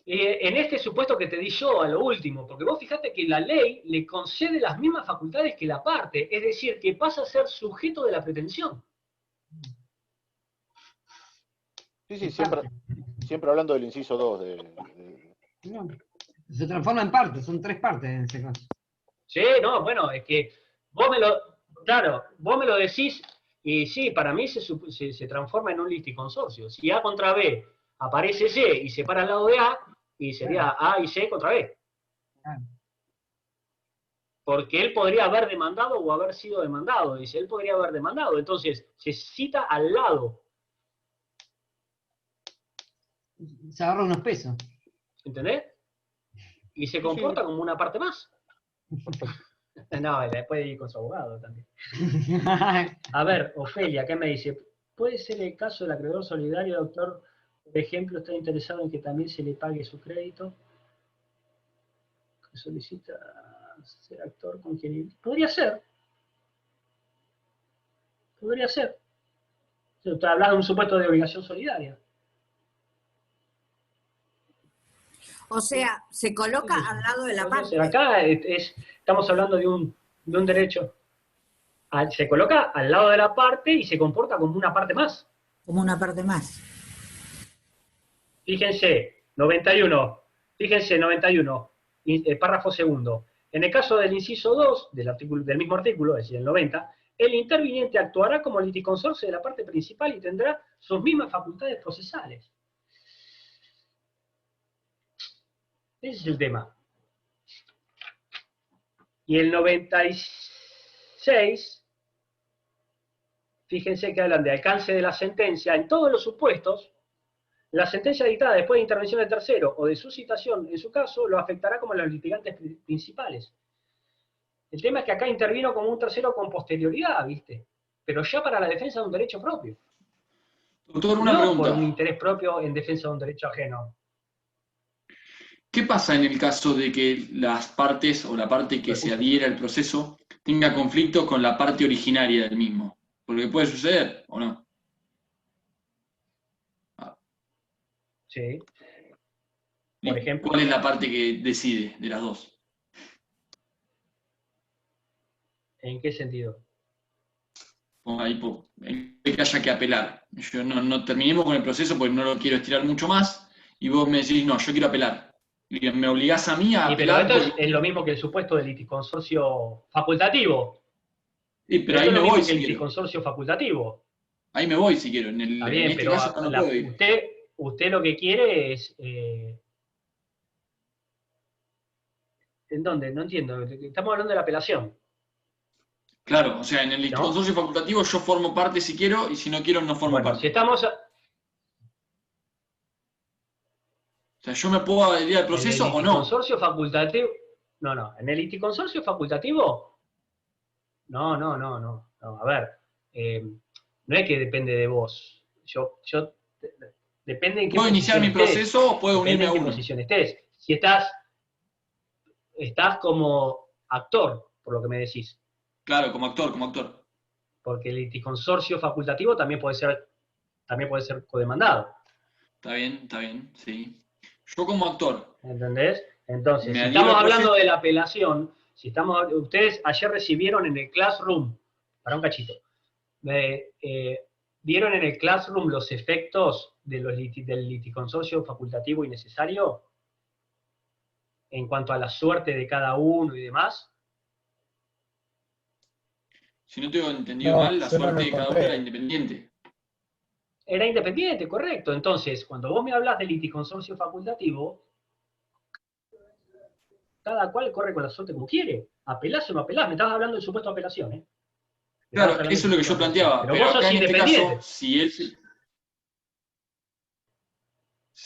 En este supuesto que te di yo a lo último, porque vos fijate que la ley le concede las mismas facultades que la parte, es decir, que pasa a ser sujeto de la pretensión. Sí, siempre hablando del inciso 2. Se transforma en partes, son 3 partes en ese caso. Sí, no, bueno, es que vos me lo decís Y sí, para mí se transforma en un liticonsorcio. Si A contra B aparece C y se para al lado de A, y sería A y C contra B. Porque él podría haber demandado o haber sido demandado. Dice, él podría haber demandado. Entonces, se cita al lado. Se ahorra unos pesos. ¿Entendés? Y se comporta como una parte más. No, después de ir con su abogado también. A ver, Ofelia, ¿qué me dice? ¿Puede ser el caso del acreedor solidario, doctor? Por ejemplo, está interesado en que también se le pague su crédito. Que solicita ser actor con quien... Podría ser. Podría ser. Está hablando de un supuesto de obligación solidaria. O sea, se coloca al lado de la parte. Acá estamos hablando de un derecho. Se coloca al lado de la parte y se comporta como una parte más. Como una parte más. Fíjense, 91. Fíjense, 91. Párrafo segundo. En el caso del inciso 2 del mismo artículo, es decir, el 90, el interviniente actuará como liticonsorcio de la parte principal y tendrá sus mismas facultades procesales. Ese es el tema. Y el 96, fíjense que hablan de alcance de la sentencia. En todos los supuestos, la sentencia dictada después de intervención del tercero o de su citación, en su caso, lo afectará como los litigantes principales. El tema es que acá intervino como un tercero con posterioridad, ¿viste? Pero ya para la defensa de un derecho propio. Doctor, una no pregunta. por un interés propio en defensa de un derecho ajeno. ¿Qué pasa en el caso de que las partes o la parte que se adhiera al proceso tenga conflicto con la parte originaria del mismo? Porque puede suceder, ¿o no? Sí. Por ejemplo. ¿Cuál es la parte que decide de las dos? ¿En qué sentido? Ahí, en que haya que apelar. Yo no terminemos con el proceso porque no lo quiero estirar mucho más y vos me decís, no, yo quiero apelar. Y me obligás a mí a apelar. Pero esto es lo mismo que el supuesto de liticonsorcio facultativo. Sí, pero ahí me voy si quiero. Liticonsorcio facultativo. Ahí me voy si quiero. Está bien, pero caso no puedo ir. Usted lo que quiere es... ¿En dónde? No entiendo. Estamos hablando de la apelación. Claro, o sea, en el liticonsorcio facultativo yo formo parte si quiero y si no quiero no formo parte. Si estamos... O sea, ¿yo me puedo adherir al proceso o no? ¿Consorcio facultativo? No. ¿En el liticonsorcio facultativo? No. A ver, no es que depende de vos. Depende en qué ¿Puedo iniciar mi proceso o puedo unirme a uno? En qué posición estés. Si estás como actor, por lo que me decís. Claro, como actor. Porque el liticonsorcio facultativo también puede ser codemandado. Está bien, sí. Yo como actor. ¿Entendés? Entonces, si estamos hablando de la apelación, ustedes ayer recibieron en el Classroom, para un cachito, ¿vieron en el Classroom los efectos del liticonsorcio facultativo y necesario? En cuanto a la suerte de cada uno y demás. Si no tengo entendido mal, la suerte de cada uno era independiente. Era independiente, correcto. Entonces, cuando vos me hablas de liticonsorcio facultativo, cada cual corre con la suerte como quiere. ¿Apelás o no apelás? Me estabas hablando del supuesto de apelación, ¿eh? Claro, eso es lo que yo planteaba. Pero vos sos acá independiente.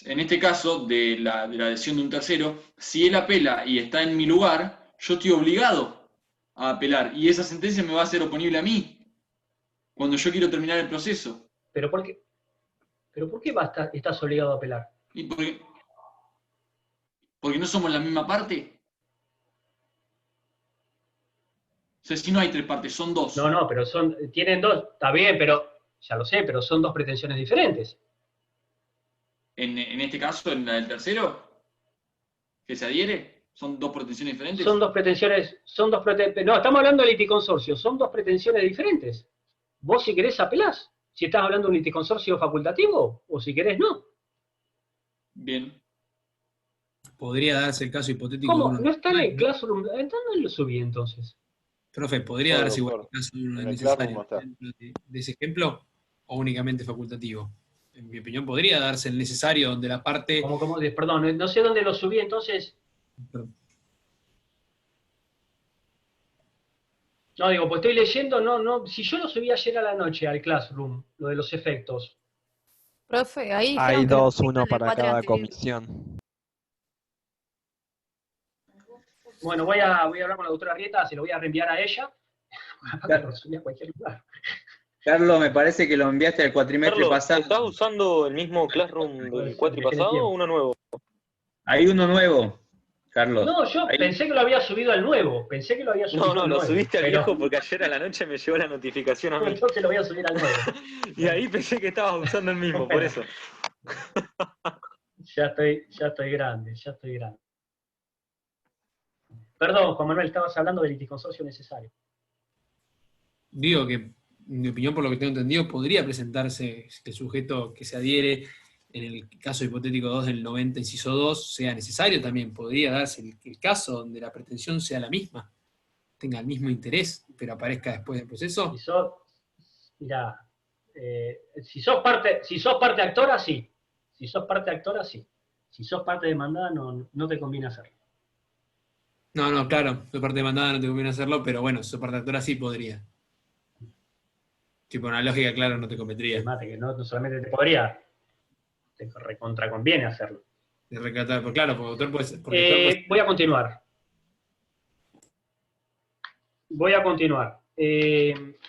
En este caso, de la adhesión de un tercero, si él apela y está en mi lugar, yo estoy obligado a apelar. Y esa sentencia me va a ser oponible a mí, cuando yo quiero terminar el proceso. ¿Pero por qué estás obligado a apelar? ¿Y porque no somos la misma parte? O sea, si no hay tres partes, son dos. No, pero tienen dos. Está bien, pero ya lo sé, pero son dos pretensiones diferentes. En este caso, en la del tercero, que se adhiere, ¿son dos pretensiones diferentes? Son dos pretensiones, no, estamos hablando de liticonsorcio, son dos pretensiones diferentes. Vos si querés apelás, si estás hablando de un liticonsorcio facultativo, o si querés no. Bien. Podría darse el caso hipotético. ¿Cómo? ¿No está en el Classroom? ¿Dónde lo subí entonces? Profe, ¿podría No, darse igual doctor. el caso de uno En el necesario Classroom no está. dentro de ese ejemplo o únicamente facultativo? En mi opinión, podría darse el necesario donde la parte... Perdón, no sé dónde lo subí, entonces... No, digo, pues estoy leyendo, no, si yo lo subí ayer a la noche al Classroom, lo de los efectos. Profe, ahí Hay dijeron que lo dos, pusieron uno en el para cuatri cada anterior. comisión. Bueno, voy a hablar con la doctora Rieta, se lo voy a reenviar a ella. Para lo subí a cualquier lugar. Carlos, me parece que lo enviaste al cuatrimestre Carlos, pasado. ¿estás usando el mismo Classroom del cuatri pasado o uno nuevo? Hay uno nuevo, Carlos. No, yo pensé que lo había subido al nuevo, pensé que lo había subido No, al lo nuevo. subiste al pero... viejo porque ayer a la noche me llegó la notificación a mí. Entonces lo voy a subir al nuevo. Y ahí pensé que estabas usando el mismo, por eso. Ya estoy grande. Perdón, Juan Manuel, estabas hablando del liticonsorcio necesario. Digo que, en mi opinión, por lo que tengo entendido, podría presentarse el sujeto que se adhiere, en el caso hipotético 2 del 90, inciso 2, sea necesario también. Podría darse el caso donde la pretensión sea la misma, tenga el mismo interés, pero aparezca después del proceso. Mirá, si sos parte actora, sí. Si sos parte actora, sí. Si sos parte demandada, no te conviene hacerlo. No, claro, de parte demandada no te conviene hacerlo, pero bueno, si sos parte actora sí podría. Tipo, una lógica, claro, no te convendría. Mate, que no solamente te podría, te recontraconviene hacerlo. De recatar, pero claro, porque autor puede... Voy a continuar.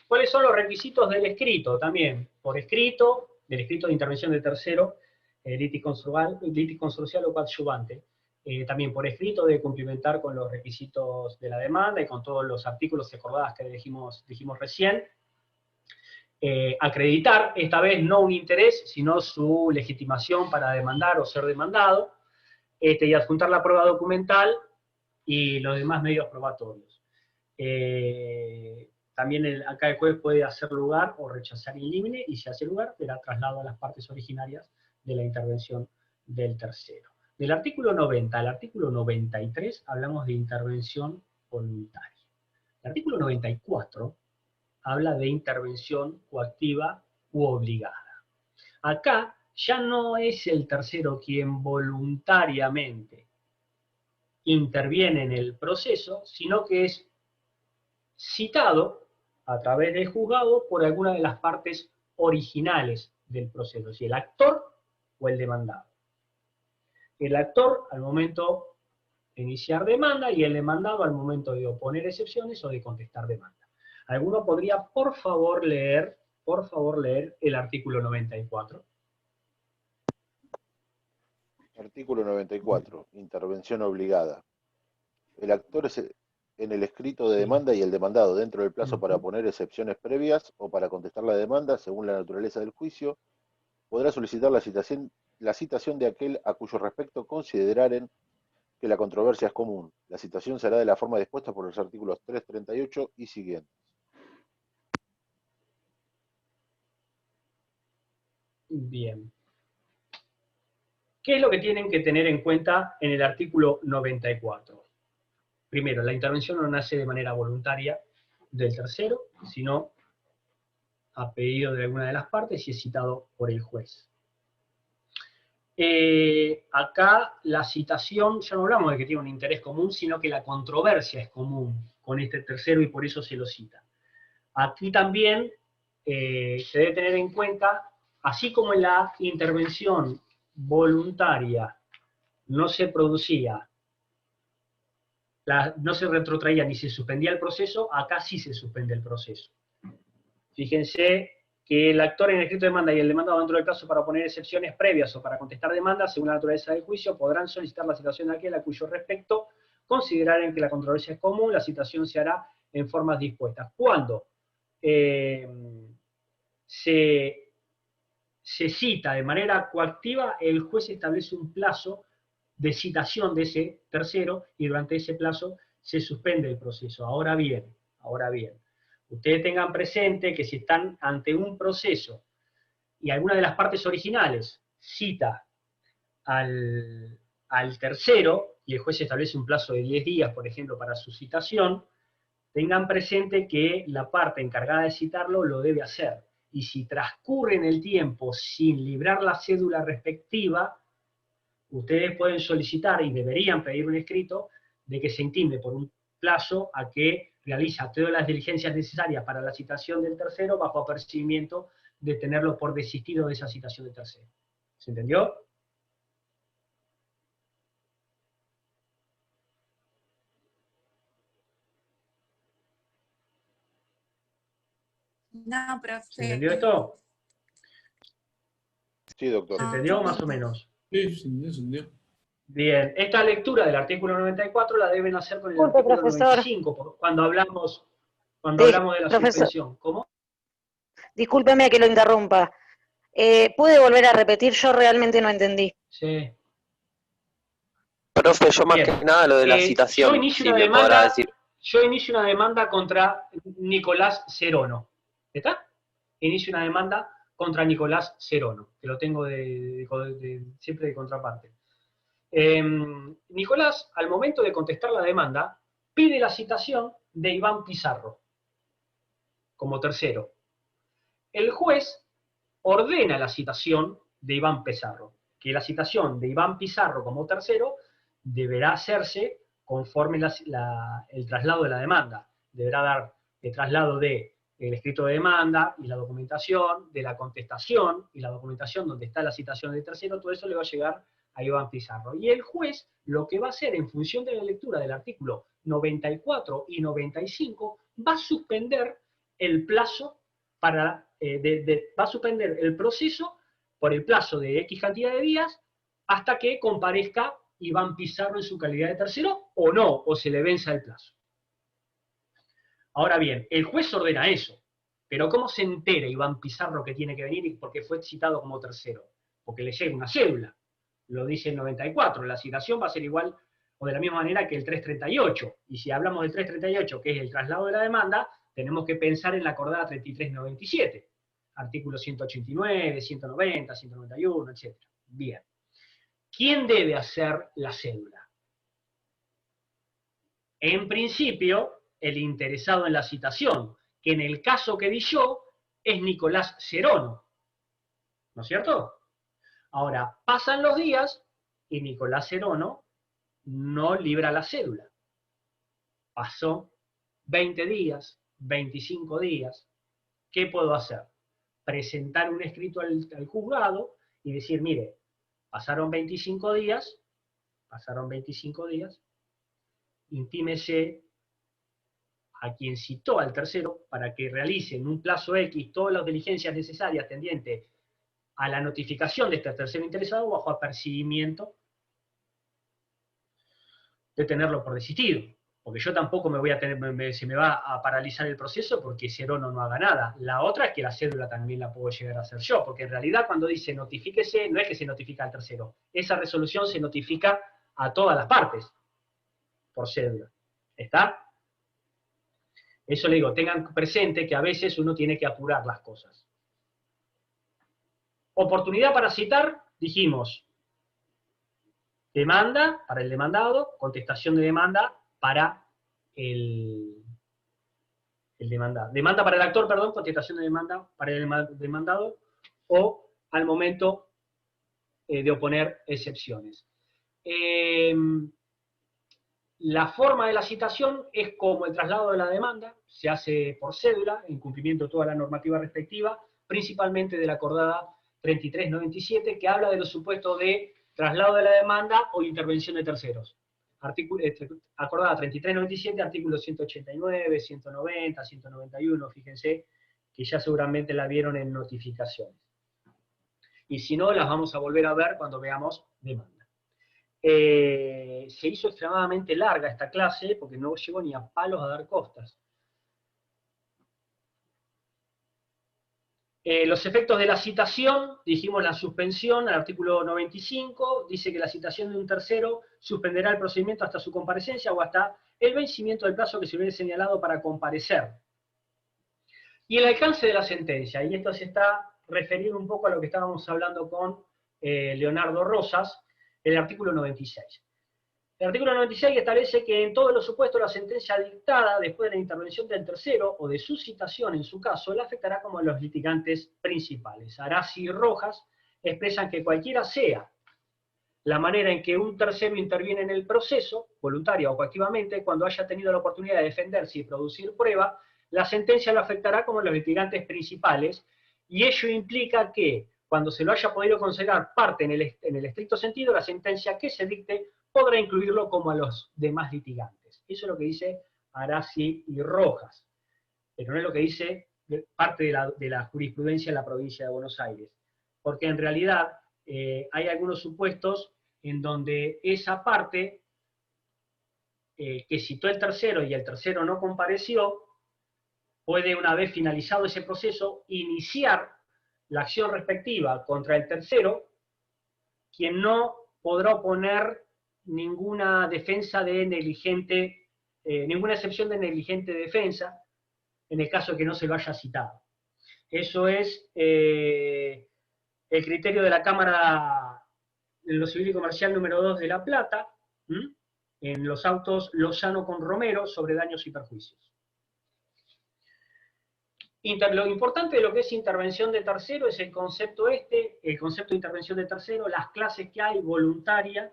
¿Cuáles son los requisitos del escrito? También, por escrito, del escrito de intervención de tercero, liticonsorcial o coadyuvante. También por escrito debe cumplimentar con los requisitos de la demanda y con todos los artículos y acordadas que dijimos recién. Acreditar, esta vez no un interés, sino su legitimación para demandar o ser demandado, y adjuntar la prueba documental y los demás medios probatorios. También acá el juez puede hacer lugar o rechazar in limine, y si hace lugar, será traslado a las partes originarias de la intervención del tercero. Del artículo 90 al artículo 93 hablamos de intervención voluntaria. El artículo 94 habla de intervención coactiva u obligada. Acá ya no es el tercero quien voluntariamente interviene en el proceso, sino que es citado a través del juzgado por alguna de las partes originales del proceso, si el actor o el demandado. El actor al momento de iniciar demanda y el demandado al momento de oponer excepciones o de contestar demanda. ¿Alguno podría, por favor, leer el artículo 94? Artículo 94, intervención obligada. El actor es en el escrito de demanda y el demandado, dentro del plazo para poner excepciones previas o para contestar la demanda, según la naturaleza del juicio, podrá solicitar la citación de aquel a cuyo respecto consideraren que la controversia es común. La citación será de la forma dispuesta por los artículos 338 y siguientes. Bien. ¿Qué es lo que tienen que tener en cuenta en el artículo 94? Primero, la intervención no nace de manera voluntaria del tercero, sino a pedido de alguna de las partes y es citado por el juez. Acá la citación, ya no hablamos de que tiene un interés común, sino que la controversia es común con este tercero y por eso se lo cita. Aquí también se debe tener en cuenta, así como en la intervención voluntaria no se producía, no se retrotraía ni se suspendía el proceso, acá sí se suspende el proceso. Fíjense que el actor en el escrito de demanda y el demandado dentro del plazo para oponer excepciones previas o para contestar demandas según la naturaleza del juicio podrán solicitar la citación de aquel a cuyo respecto consideraren que la controversia es común, la citación se hará en formas dispuestas. Cuando se cita de manera coactiva, el juez establece un plazo de citación de ese tercero y durante ese plazo se suspende el proceso. Ahora bien, ustedes tengan presente que si están ante un proceso y alguna de las partes originales cita al tercero y el juez establece un plazo de 10 días, por ejemplo, para su citación, tengan presente que la parte encargada de citarlo lo debe hacer. Y si transcurre en el tiempo sin librar la cédula respectiva, ustedes pueden solicitar y deberían pedir un escrito de que se intime por un plazo a que realiza todas las diligencias necesarias para la citación del tercero bajo apercibimiento de tenerlo por desistido de esa citación del tercero. ¿Se entendió? No, profe. ¿Se entendió esto? Sí, doctor. ¿Se entendió más o menos? Sí, se entendió. Bien, esta lectura del artículo 94 la deben hacer con el Disculpe, artículo profesor. 95, cuando hablamos Sí, de la profesor. suspensión. ¿Cómo? Discúlpeme que lo interrumpa. ¿Puede volver a repetir? Yo realmente no entendí. Sí. Profe, yo más Bien. que nada lo de la Yo citación, inicio si una me podrá demanda, decir. contra Nicolás Cerono. ¿Está? Inicio una demanda contra Nicolás Cerono, que lo tengo siempre de contraparte. Nicolás, al momento de contestar la demanda, pide la citación de Iván Pizarro como tercero. El juez ordena la citación de Iván Pizarro, que la citación de Iván Pizarro como tercero deberá hacerse conforme el traslado de la demanda. Deberá dar el traslado del escrito de demanda y la documentación, de la contestación y la documentación donde está la citación del tercero, todo eso le va a llegar a Iván Pizarro. Y el juez lo que va a hacer en función de la lectura del artículo 94 y 95 va a suspender el plazo va a suspender el proceso por el plazo de X cantidad de días hasta que comparezca Iván Pizarro en su calidad de tercero o no, o se le venza el plazo. Ahora bien, el juez ordena eso, pero ¿cómo se entera Iván Pizarro que tiene que venir y porque fue citado como tercero? Porque le llega una cédula, lo dice el 94, la citación va a ser igual o de la misma manera que el 338, y si hablamos del 338, que es el traslado de la demanda, tenemos que pensar en la acordada 3397, artículos 189, 190, 191, etc. Bien. ¿Quién debe hacer la cédula? En principio, el interesado en la citación, que en el caso que di yo, es Nicolás Cerono. ¿No es cierto? Ahora, pasan los días y Nicolás Cerono no libra la cédula. Pasó 20 días, 25 días. ¿Qué puedo hacer? Presentar un escrito al juzgado y decir, mire, pasaron 25 días, intímese a quien citó al tercero para que realice en un plazo X todas las diligencias necesarias tendientes a la notificación de este tercero interesado bajo apercibimiento de tenerlo por desistido. Porque yo tampoco se me va a paralizar el proceso porque Cerono no haga nada. La otra es que la cédula también la puedo llegar a hacer yo, porque en realidad cuando dice notifíquese, no es que se notifica al tercero. Esa resolución se notifica a todas las partes por cédula. ¿Está? Eso le digo, tengan presente que a veces uno tiene que apurar las cosas. Oportunidad para citar, dijimos, demanda para el demandado, contestación de demanda para el demandado. Demanda para el actor, perdón, contestación de demanda para el demandado, o al momento de oponer excepciones. La forma de la citación es como el traslado de la demanda, se hace por cédula, en cumplimiento de toda la normativa respectiva, principalmente de la acordada 3397, que habla de los supuestos de traslado de la demanda o intervención de terceros. Acordada 3397, artículos 189, 190, 191, fíjense que ya seguramente la vieron en notificaciones. Y si no, las vamos a volver a ver cuando veamos demanda. Se hizo extremadamente larga esta clase porque no llegó ni a palos a dar costas. Los efectos de la citación, dijimos la suspensión, el artículo 95, dice que la citación de un tercero suspenderá el procedimiento hasta su comparecencia o hasta el vencimiento del plazo que se hubiera señalado para comparecer. Y el alcance de la sentencia, y esto se está refiriendo un poco a lo que estábamos hablando con Leonardo Rosas, el artículo 96. El artículo 96 establece que en todos los supuestos la sentencia dictada después de la intervención del tercero o de su citación en su caso, la afectará como a los litigantes principales. Arasi y Rojas expresan que cualquiera sea la manera en que un tercero interviene en el proceso, voluntaria o coactivamente, cuando haya tenido la oportunidad de defenderse y producir prueba, la sentencia lo afectará como a los litigantes principales, y ello implica que, cuando se lo haya podido considerar parte en el estricto sentido, la sentencia que se dicte podrá incluirlo como a los demás litigantes. Eso es lo que dice Arasi y Rojas, pero no es lo que dice parte de la jurisprudencia en la provincia de Buenos Aires, porque en realidad hay algunos supuestos en donde esa parte que citó el tercero y el tercero no compareció, puede, una vez finalizado ese proceso, iniciar la acción respectiva contra el tercero, quien no podrá oponer ninguna defensa de negligente, ninguna excepción de negligente defensa, en el caso de que no se lo haya citado. Eso es el criterio de la Cámara en lo Civil y Comercial número 2 de La Plata, en los autos Lozano con Romero sobre daños y perjuicios. Lo importante de lo que es intervención de tercero es el concepto el concepto de intervención de tercero, las clases que hay, voluntaria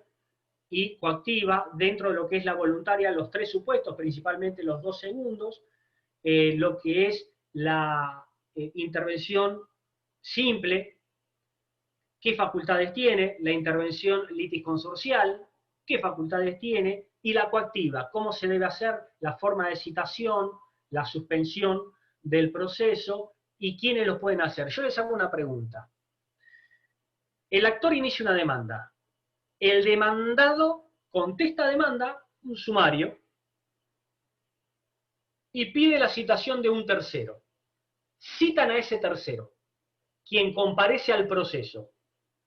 y coactiva, dentro de lo que es la voluntaria, los tres supuestos, principalmente los 2 segundos, lo que es la intervención simple, qué facultades tiene, la intervención litisconsorcial, qué facultades tiene, y la coactiva, cómo se debe hacer, la forma de citación, la suspensión del proceso, y quiénes lo pueden hacer. Yo les hago una pregunta. El actor inicia una demanda. El demandado contesta demanda, un sumario, y pide la citación de un tercero. Citan a ese tercero, quien comparece al proceso.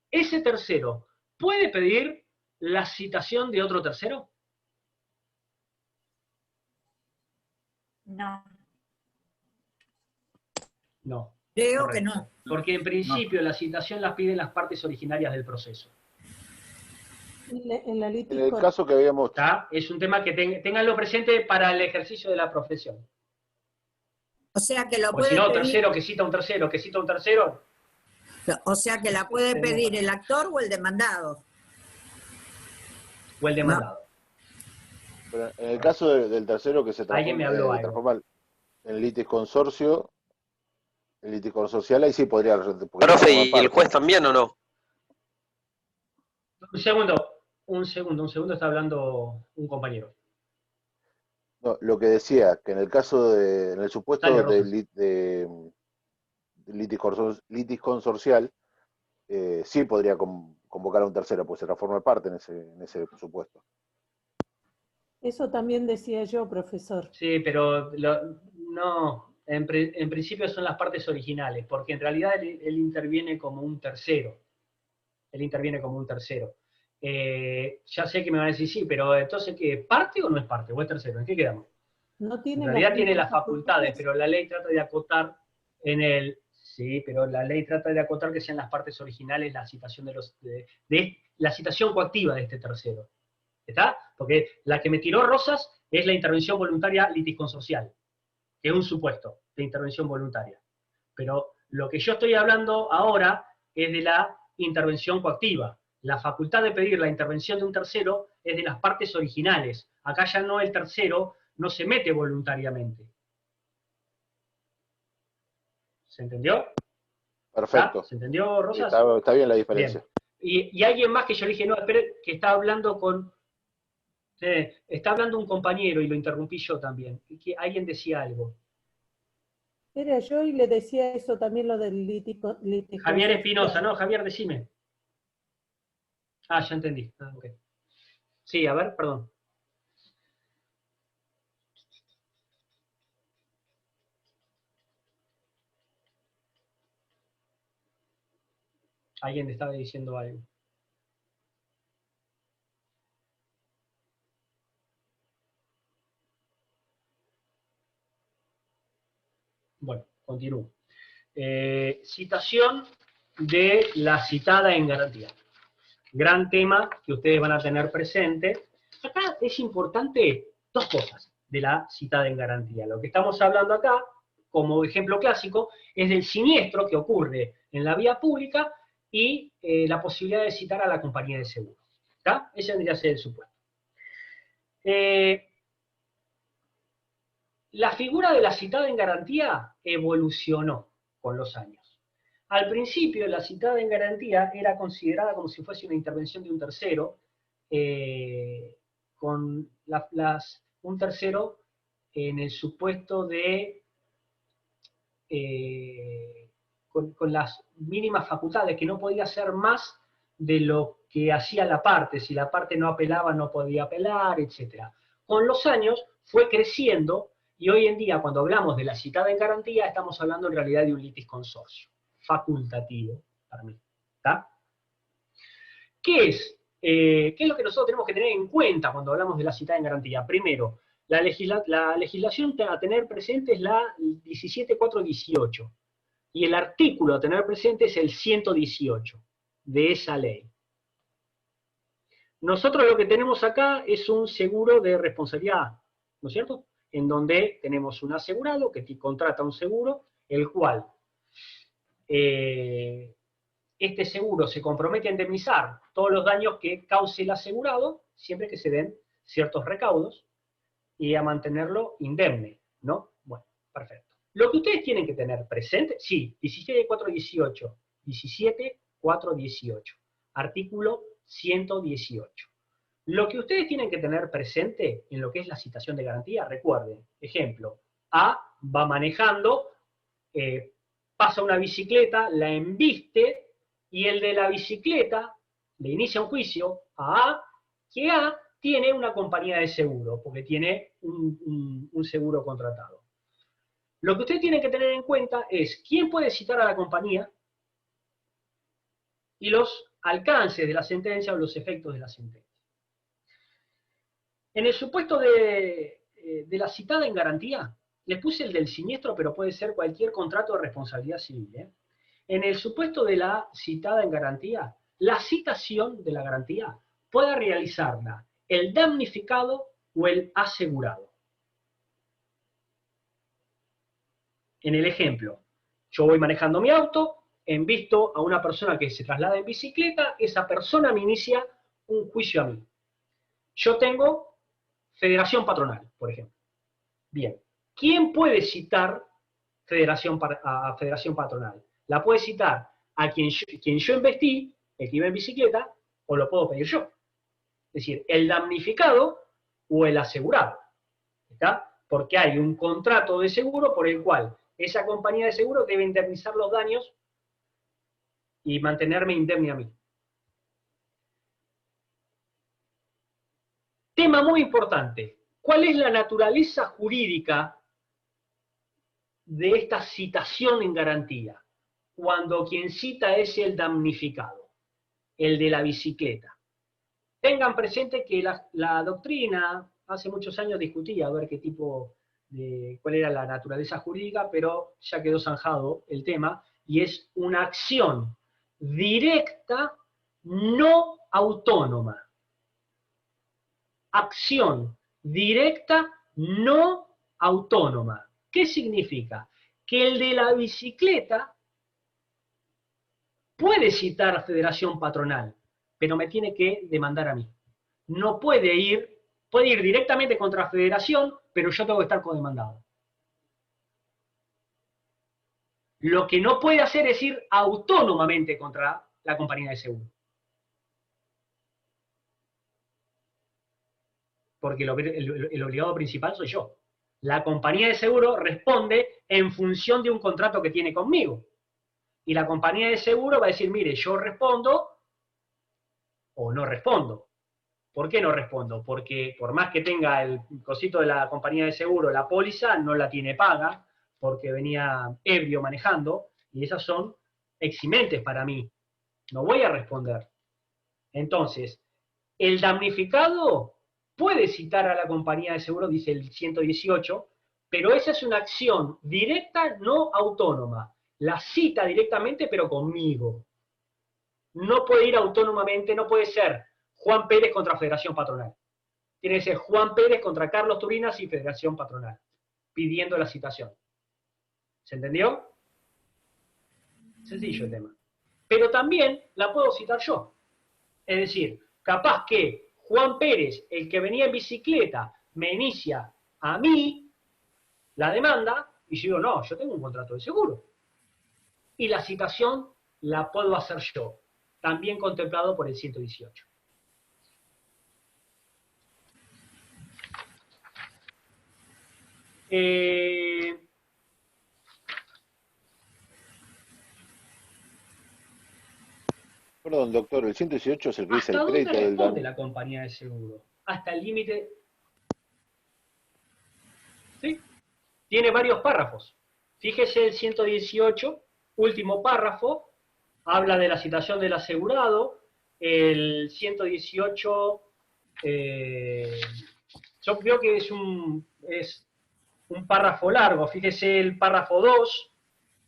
¿Ese tercero puede pedir la citación de otro tercero? No. No. Creo correcto. que no. Porque en principio la citación las piden las partes originarias del proceso. En el caso que habíamos... Es un tema que tenganlo presente para el ejercicio de la profesión. O sea que lo Pues puede si no, pedir... tercero que cita un tercero, que cita un tercero. O sea que la puede pedir el actor o el demandado. O el demandado. Pero en el caso del tercero que se transforma en litisconsorcio, el litisconsorcial, ahí sí podría... Profe, ¿y el juez también o no? Un segundo, está hablando un compañero. No, lo que decía, que en el caso en el supuesto de litisconsorcial, sí podría convocar a un tercero, pues se transforma parte en ese supuesto. Eso también decía yo, profesor. Sí, pero no, en principio son las partes originales, porque en realidad él interviene como un tercero. Ya sé que me van a decir, sí, pero entonces, ¿qué? ¿Parte o no es parte? ¿O es tercero? ¿En qué quedamos? No tiene en realidad tiene las facultades, pero la ley trata de acotar sí, pero la ley trata de acotar que sean las partes originales la citación de la citación coactiva de este tercero. ¿Está? Porque la que me tiró Rosas es la intervención voluntaria litisconsorcial, que es un supuesto de intervención voluntaria. Pero lo que yo estoy hablando ahora es de la intervención coactiva. La facultad de pedir la intervención de un tercero es de las partes originales. Acá ya no, el tercero no se mete voluntariamente. ¿Se entendió? Perfecto. ¿Se entendió, Rosas? Está bien la diferencia. Bien. Y alguien más que yo le dije, no, espere, que está hablando está hablando un compañero y lo interrumpí yo también. Y que alguien decía algo. Era yo y le decía eso también, lo del lítico. Javier Espinosa, ¿no? Javier, decime. Ya entendí. Okay. Sí, a ver, perdón. Alguien estaba diciendo algo. Bueno, continúo. Citación de la citada en garantía. Gran tema que ustedes van a tener presente. Acá es importante dos cosas de la citada en garantía. Lo que estamos hablando acá, como ejemplo clásico, es del siniestro que ocurre en la vía pública y la posibilidad de citar a la compañía de seguro. ¿Está? Ese tendría que ser el supuesto. La figura de la citada en garantía evolucionó con los años. Al principio, la citada en garantía era considerada como si fuese una intervención de un tercero, con un tercero en el supuesto de, con las mínimas facultades, que no podía hacer más de lo que hacía la parte. Si la parte no apelaba, no podía apelar, etc. Con los años fue creciendo, y hoy en día, cuando hablamos de la citada en garantía, estamos hablando en realidad de un litis consorcio, facultativo para mí. ¿Está? ¿Qué es lo que nosotros tenemos que tener en cuenta cuando hablamos de la citada en garantía? Primero, la legislación a tener presente es la 17.418, y el artículo a tener presente es el 118 de esa ley. Nosotros lo que tenemos acá es un seguro de responsabilidad, ¿no es cierto? En donde tenemos un asegurado que contrata un seguro, el cual este seguro se compromete a indemnizar todos los daños que cause el asegurado, siempre que se den ciertos recaudos, y a mantenerlo indemne, ¿no? Bueno, perfecto. Lo que ustedes tienen que tener presente, sí, 17.418, 17.418, artículo 118. Lo que ustedes tienen que tener presente en lo que es la citación de garantía, recuerden, ejemplo, A va manejando, pasa una bicicleta, la embiste, y el de la bicicleta le inicia un juicio a A, que A tiene una compañía de seguro, porque tiene un seguro contratado. Lo que ustedes tienen que tener en cuenta es quién puede citar a la compañía y los alcances de la sentencia o los efectos de la sentencia. En el supuesto de la citada en garantía, les puse el del siniestro, pero puede ser cualquier contrato de responsabilidad civil. En el supuesto de la citada en garantía, la citación de la garantía puede realizarla el damnificado o el asegurado. En el ejemplo, yo voy manejando mi auto, embisto a una persona que se traslada en bicicleta, esa persona me inicia un juicio a mí. Yo tengo federación patronal, por ejemplo. Bien, ¿quién puede citar a federación patronal? La puede citar a quien yo embestí, el que iba en bicicleta, o lo puedo pedir yo. Es decir, el damnificado o el asegurado. ¿Está? Porque hay un contrato de seguro por el cual esa compañía de seguro debe indemnizar los daños y mantenerme indemne a mí. Tema muy importante. ¿Cuál es la naturaleza jurídica de esta citación en garantía? Cuando quien cita es el damnificado, el de la bicicleta. Tengan presente que la doctrina hace muchos años discutía a ver cuál era la naturaleza jurídica, pero ya quedó zanjado el tema, y es una acción directa, no autónoma. Acción directa, no autónoma. ¿Qué significa? Que el de la bicicleta puede citar a Federación Patronal, pero me tiene que demandar a mí. No puede ir directamente contra Federación, pero yo tengo que estar codemandado. Lo que no puede hacer es ir autónomamente contra la compañía de seguro. Porque el obligado principal soy yo. La compañía de seguro responde en función de un contrato que tiene conmigo. Y la compañía de seguro va a decir, mire, yo respondo o no respondo. ¿Por qué no respondo? Porque por más que tenga el cosito de la compañía de seguro, la póliza no la tiene paga, porque venía ebrio manejando, y esas son eximentes para mí. No voy a responder. Entonces, el damnificado puede citar a la compañía de seguro, dice el 118, pero esa es una acción directa, no autónoma. La cita directamente, pero conmigo. No puede ir autónomamente, no puede ser Juan Pérez contra Federación Patronal. tiene que ser Juan Pérez contra Carlos Turinas y Federación Patronal, pidiendo la citación. ¿Se entendió? Sencillo el tema. Pero también la puedo citar yo. Es decir, capaz que Juan Pérez, el que venía en bicicleta, me inicia a mí la demanda, y yo digo, no, yo tengo un contrato de seguro. Y la citación la puedo hacer yo, también contemplado por el 118. Perdón, doctor, el 118 es el que dice ¿Hasta el dónde crédito del responde daño. la compañía de seguro? Hasta el límite. ¿Sí? Tiene varios párrafos. Fíjese el 118, último párrafo, habla de la citación del asegurado. El 118, yo creo que es un párrafo largo. Fíjese el párrafo 2,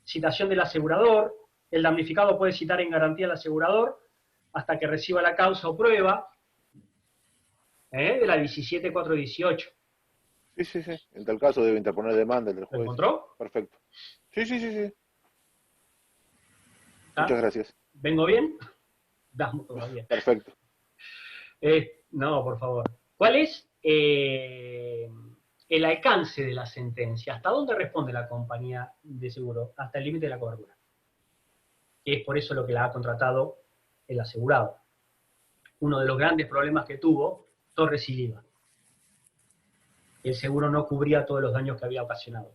citación del asegurador. El damnificado puede citar en garantía al asegurador hasta que reciba la causa o prueba, de la 17.418. Sí. En tal caso debe interponer demanda del juez. ¿Lo encontró? Perfecto. Sí. ¿Ah? Muchas gracias. ¿Vengo bien? Vamos todavía. Perfecto. No, por favor. ¿Cuál es el alcance de la sentencia? ¿Hasta dónde responde la compañía de seguro? Hasta el límite de la cobertura. Que es por eso lo que la ha contratado el asegurado. Uno de los grandes problemas que tuvo Torres y Liva. El seguro no cubría todos los daños que había ocasionado.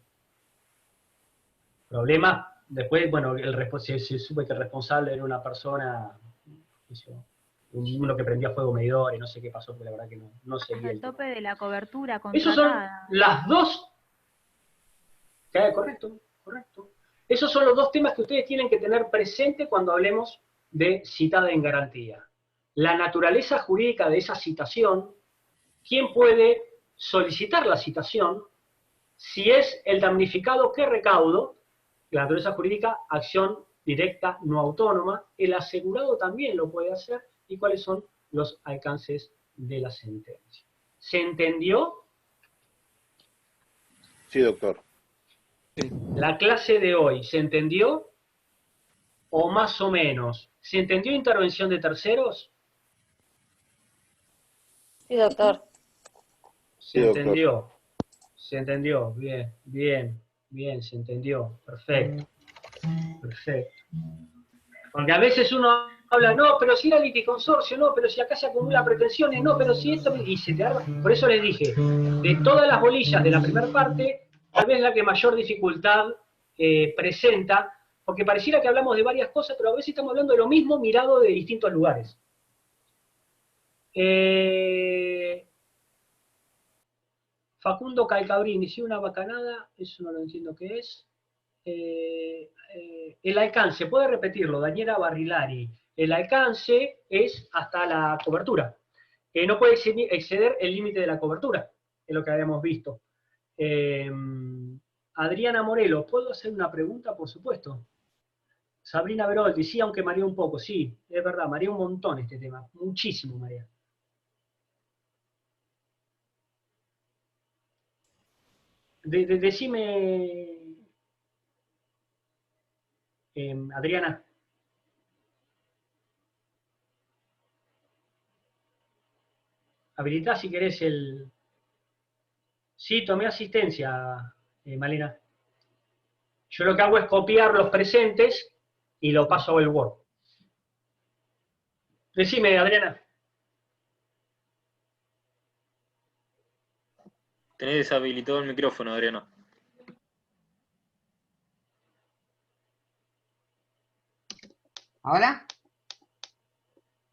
Problema, después, bueno, se supo que el responsable era una persona, uno que prendía fuego medidor y no sé qué pasó, porque la verdad que no seguía. El tope de la cobertura Esos son contratada. las dos. Correcto. Esos son los dos temas que ustedes tienen que tener presente cuando hablemos de citada en garantía. La naturaleza jurídica de esa citación, quién puede solicitar la citación, si es el damnificado que recaudo, la naturaleza jurídica, acción directa no autónoma, el asegurado también lo puede hacer, y cuáles son los alcances de la sentencia. ¿Se entendió? Sí, doctor. La clase de hoy, ¿se entendió? ¿O más o menos? ¿Se entendió intervención de terceros? Sí, doctor. Se entendió, bien, se entendió, perfecto. Porque a veces uno habla, no, pero si era liticonsorcio, no, pero si acá se acumulan pretensiones, no, pero si esto, y se te arma. Por eso les dije, de todas las bolillas de la primera parte, tal vez la que mayor dificultad presenta, porque pareciera que hablamos de varias cosas, pero a veces estamos hablando de lo mismo mirado de distintos lugares. Facundo Calcabrini, si una bacanada, eso no lo entiendo qué es. El alcance, puede repetirlo, Daniela Barrilari. El alcance es hasta la cobertura. No puede exceder el límite de la cobertura, es lo que habíamos visto. Adriana Morelo, ¿puedo hacer una pregunta? Por supuesto. Sabrina Beroldi, sí, aunque mareó un poco, sí, es verdad, mareó un montón este tema, muchísimo marea. Decime, Adriana. Habilitá si querés el... Sí, tomé asistencia, Malena. Yo lo que hago es copiar los presentes y lo paso al Word. Decime, Adriana. Tenés deshabilitado el micrófono, Adriana. ¿Ahora?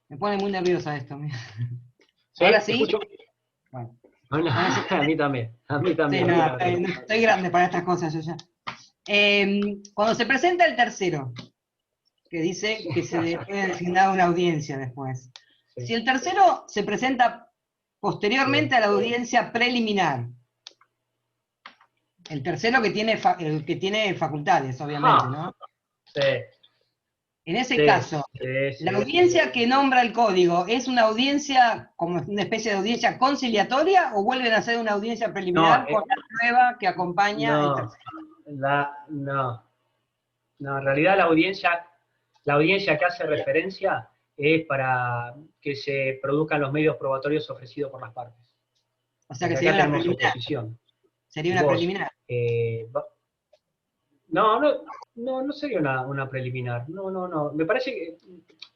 Me pone muy nerviosa esto. ¿Sí? ¿Ahora sí? Bueno. A mí también. Sí, no, estoy grande para estas cosas yo ya. Cuando se presenta el tercero, que dice que se le puede designar una audiencia después. Sí. Si el tercero se presenta posteriormente a la audiencia preliminar, el tercero que tiene facultades, obviamente, ¿no? Sí. En ese caso, ¿la audiencia que nombra el código es una audiencia, como una especie de audiencia conciliatoria, o vuelven a ser una audiencia preliminar con la prueba que acompaña el tercero? No, en realidad la audiencia que hace referencia es para que se produzcan los medios probatorios ofrecidos por las partes. O sea que sería una preliminar. Sería una preliminar. No sería una preliminar. No. Me parece que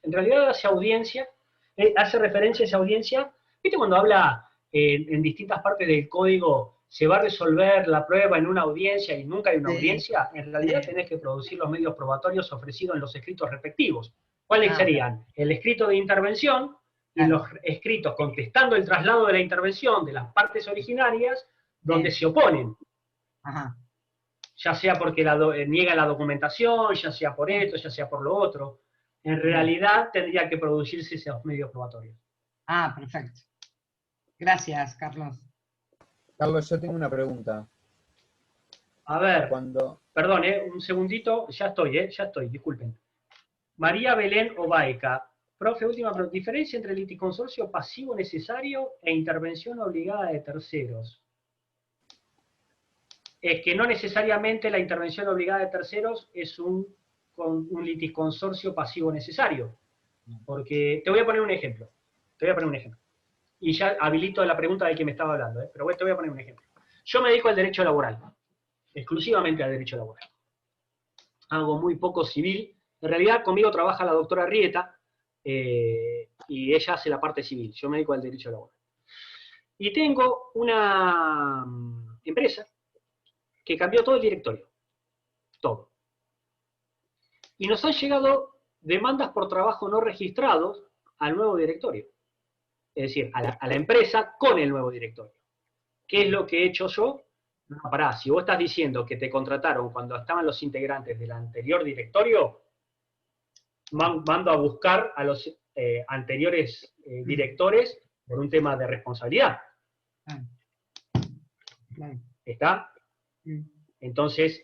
en realidad hace referencia a esa audiencia. ¿Viste cuando habla en distintas partes del código se va a resolver la prueba en una audiencia y nunca hay una audiencia? En realidad tenés que producir los medios probatorios ofrecidos en los escritos respectivos. ¿Cuáles serían? El escrito de intervención y los escritos contestando el traslado de la intervención de las partes originarias donde se oponen. Ajá. Ya sea porque niega la documentación, ya sea por esto, ya sea por lo otro. En realidad tendría que producirse esos medios probatorios. Ah, perfecto. Gracias, Carlos. Carlos, yo tengo una pregunta. A ver, perdón, un segundito, ya estoy, disculpen. María Belén Obaica. Profe, última pregunta. ¿Diferencia entre liticonsorcio pasivo necesario e intervención obligada de terceros? Es que no necesariamente la intervención obligada de terceros es un litisconsorcio pasivo necesario. Porque te voy a poner un ejemplo. Y ya habilito la pregunta de que me estaba hablando, pero te voy a poner un ejemplo. Yo me dedico al derecho laboral, exclusivamente al derecho laboral. Hago muy poco civil. En realidad conmigo trabaja la doctora Rieta, y ella hace la parte civil. Yo me dedico al derecho laboral. Y tengo una empresa que cambió todo el directorio. Todo. Y nos han llegado demandas por trabajo no registrados al nuevo directorio. Es decir, a la empresa con el nuevo directorio. ¿Qué es lo que he hecho yo? No, pará, si vos estás diciendo que te contrataron cuando estaban los integrantes del anterior directorio, mando a buscar a los anteriores directores por un tema de responsabilidad. ¿Está? Entonces,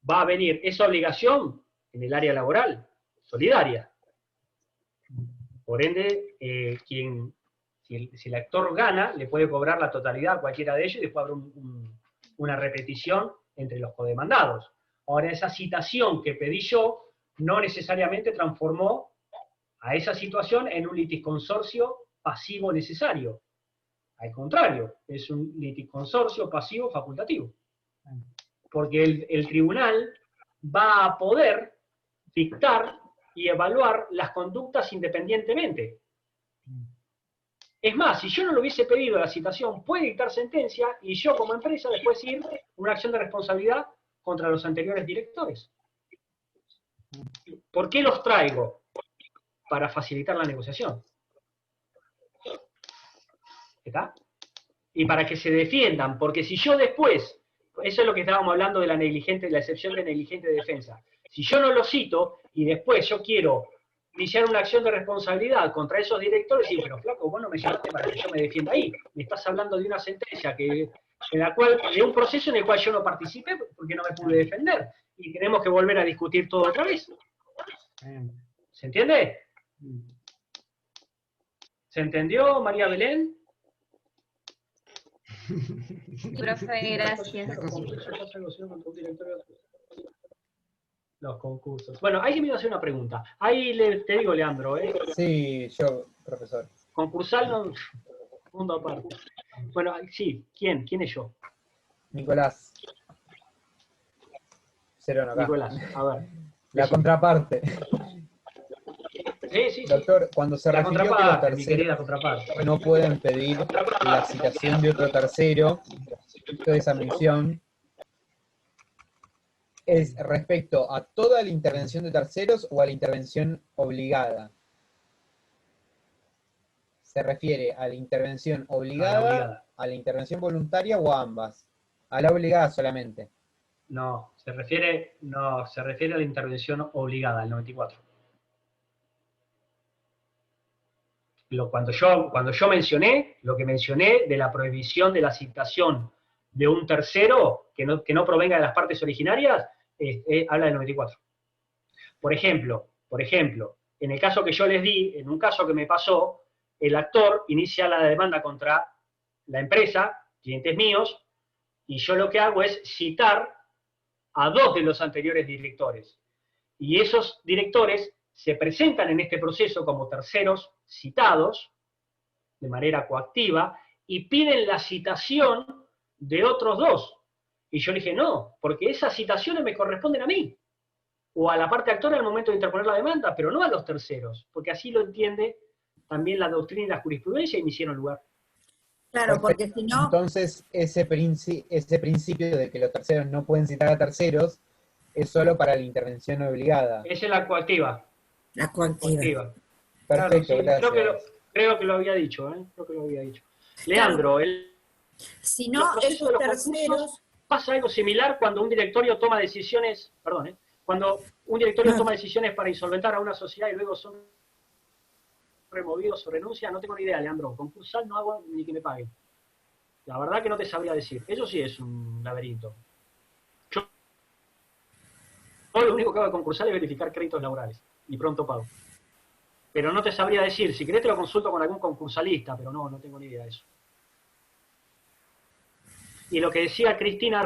va a venir esa obligación en el área laboral, solidaria. Por ende, si el actor gana, le puede cobrar la totalidad a cualquiera de ellos y después habrá una repetición entre los codemandados. Ahora, esa citación que pedí yo no necesariamente transformó a esa situación en un litisconsorcio pasivo necesario. Al contrario, es un litisconsorcio pasivo facultativo. Porque el tribunal va a poder dictar y evaluar las conductas independientemente. Es más, si yo no lo hubiese pedido la citación, puede dictar sentencia y yo como empresa después ir una acción de responsabilidad contra los anteriores directores. ¿Por qué los traigo? Para facilitar la negociación. ¿Está? Y para que se defiendan, porque si yo después, eso es lo que estábamos hablando de la excepción de negligente defensa. Si yo no lo cito y después yo quiero iniciar una acción de responsabilidad contra esos directores, y pero flaco, vos no me llamaste para que yo me defienda ahí. Me estás hablando de una sentencia de un proceso en el cual yo no participé porque no me pude defender. Y tenemos que volver a discutir todo otra vez. ¿Se entiende? ¿Se entendió, María Belén? Profe, gracias. Los concursos. Bueno, alguien me iba a hacer una pregunta. Ahí te digo, Leandro, ¿eh? Sí, yo, profesor. Concursal, no, mundo aparte. Bueno, sí, ¿quién? ¿Quién es yo? Nicolás. Cerón acá. Nicolás, a ver. La contraparte. Sí. Doctor, cuando se refirió que los terceros no pueden pedir la citación de otro tercero, toda esa mención, ¿es respecto a toda la intervención de terceros o a la intervención obligada? ¿Se refiere a la intervención obligada, a la intervención voluntaria o a ambas? A la obligada solamente. No, se refiere a la intervención obligada, al 94. Cuando yo mencioné, lo que mencioné de la prohibición de la citación de un tercero que no provenga de las partes originarias, habla del 94. Por ejemplo, Por ejemplo, en el caso que yo les di, en un caso que me pasó, el actor inicia la demanda contra la empresa, clientes míos, y yo lo que hago es citar a 2 de los anteriores directores. Y esos directores se presentan en este proceso como terceros citados, de manera coactiva, y piden la citación de otros 2. Y yo le dije, no, porque esas citaciones me corresponden a mí, o a la parte actora al momento de interponer la demanda, pero no a los terceros, porque así lo entiende también la doctrina y la jurisprudencia y me hicieron lugar. Claro, porque si no... Entonces, ese principio de que los terceros no pueden citar a terceros es solo para la intervención obligada. Esa es la coactiva. La coactiva. Perfecto, claro, sí, gracias. Creo que lo había dicho, ¿eh? Creo que lo había dicho. Leandro, si no, esos terceros... Pasa algo similar cuando un directorio toma decisiones, cuando un directorio toma decisiones para insolventar a una sociedad y luego son removidos o renuncian, no tengo ni idea, Leandro. Concursal no hago ni que me paguen. La verdad que no te sabría decir. Eso sí es un laberinto. Yo lo único que hago de concursal es verificar créditos laborales y pronto pago. Pero no te sabría decir. Si querés te lo consulto con algún concursalista, pero no tengo ni idea de eso. Y lo que decía Cristina...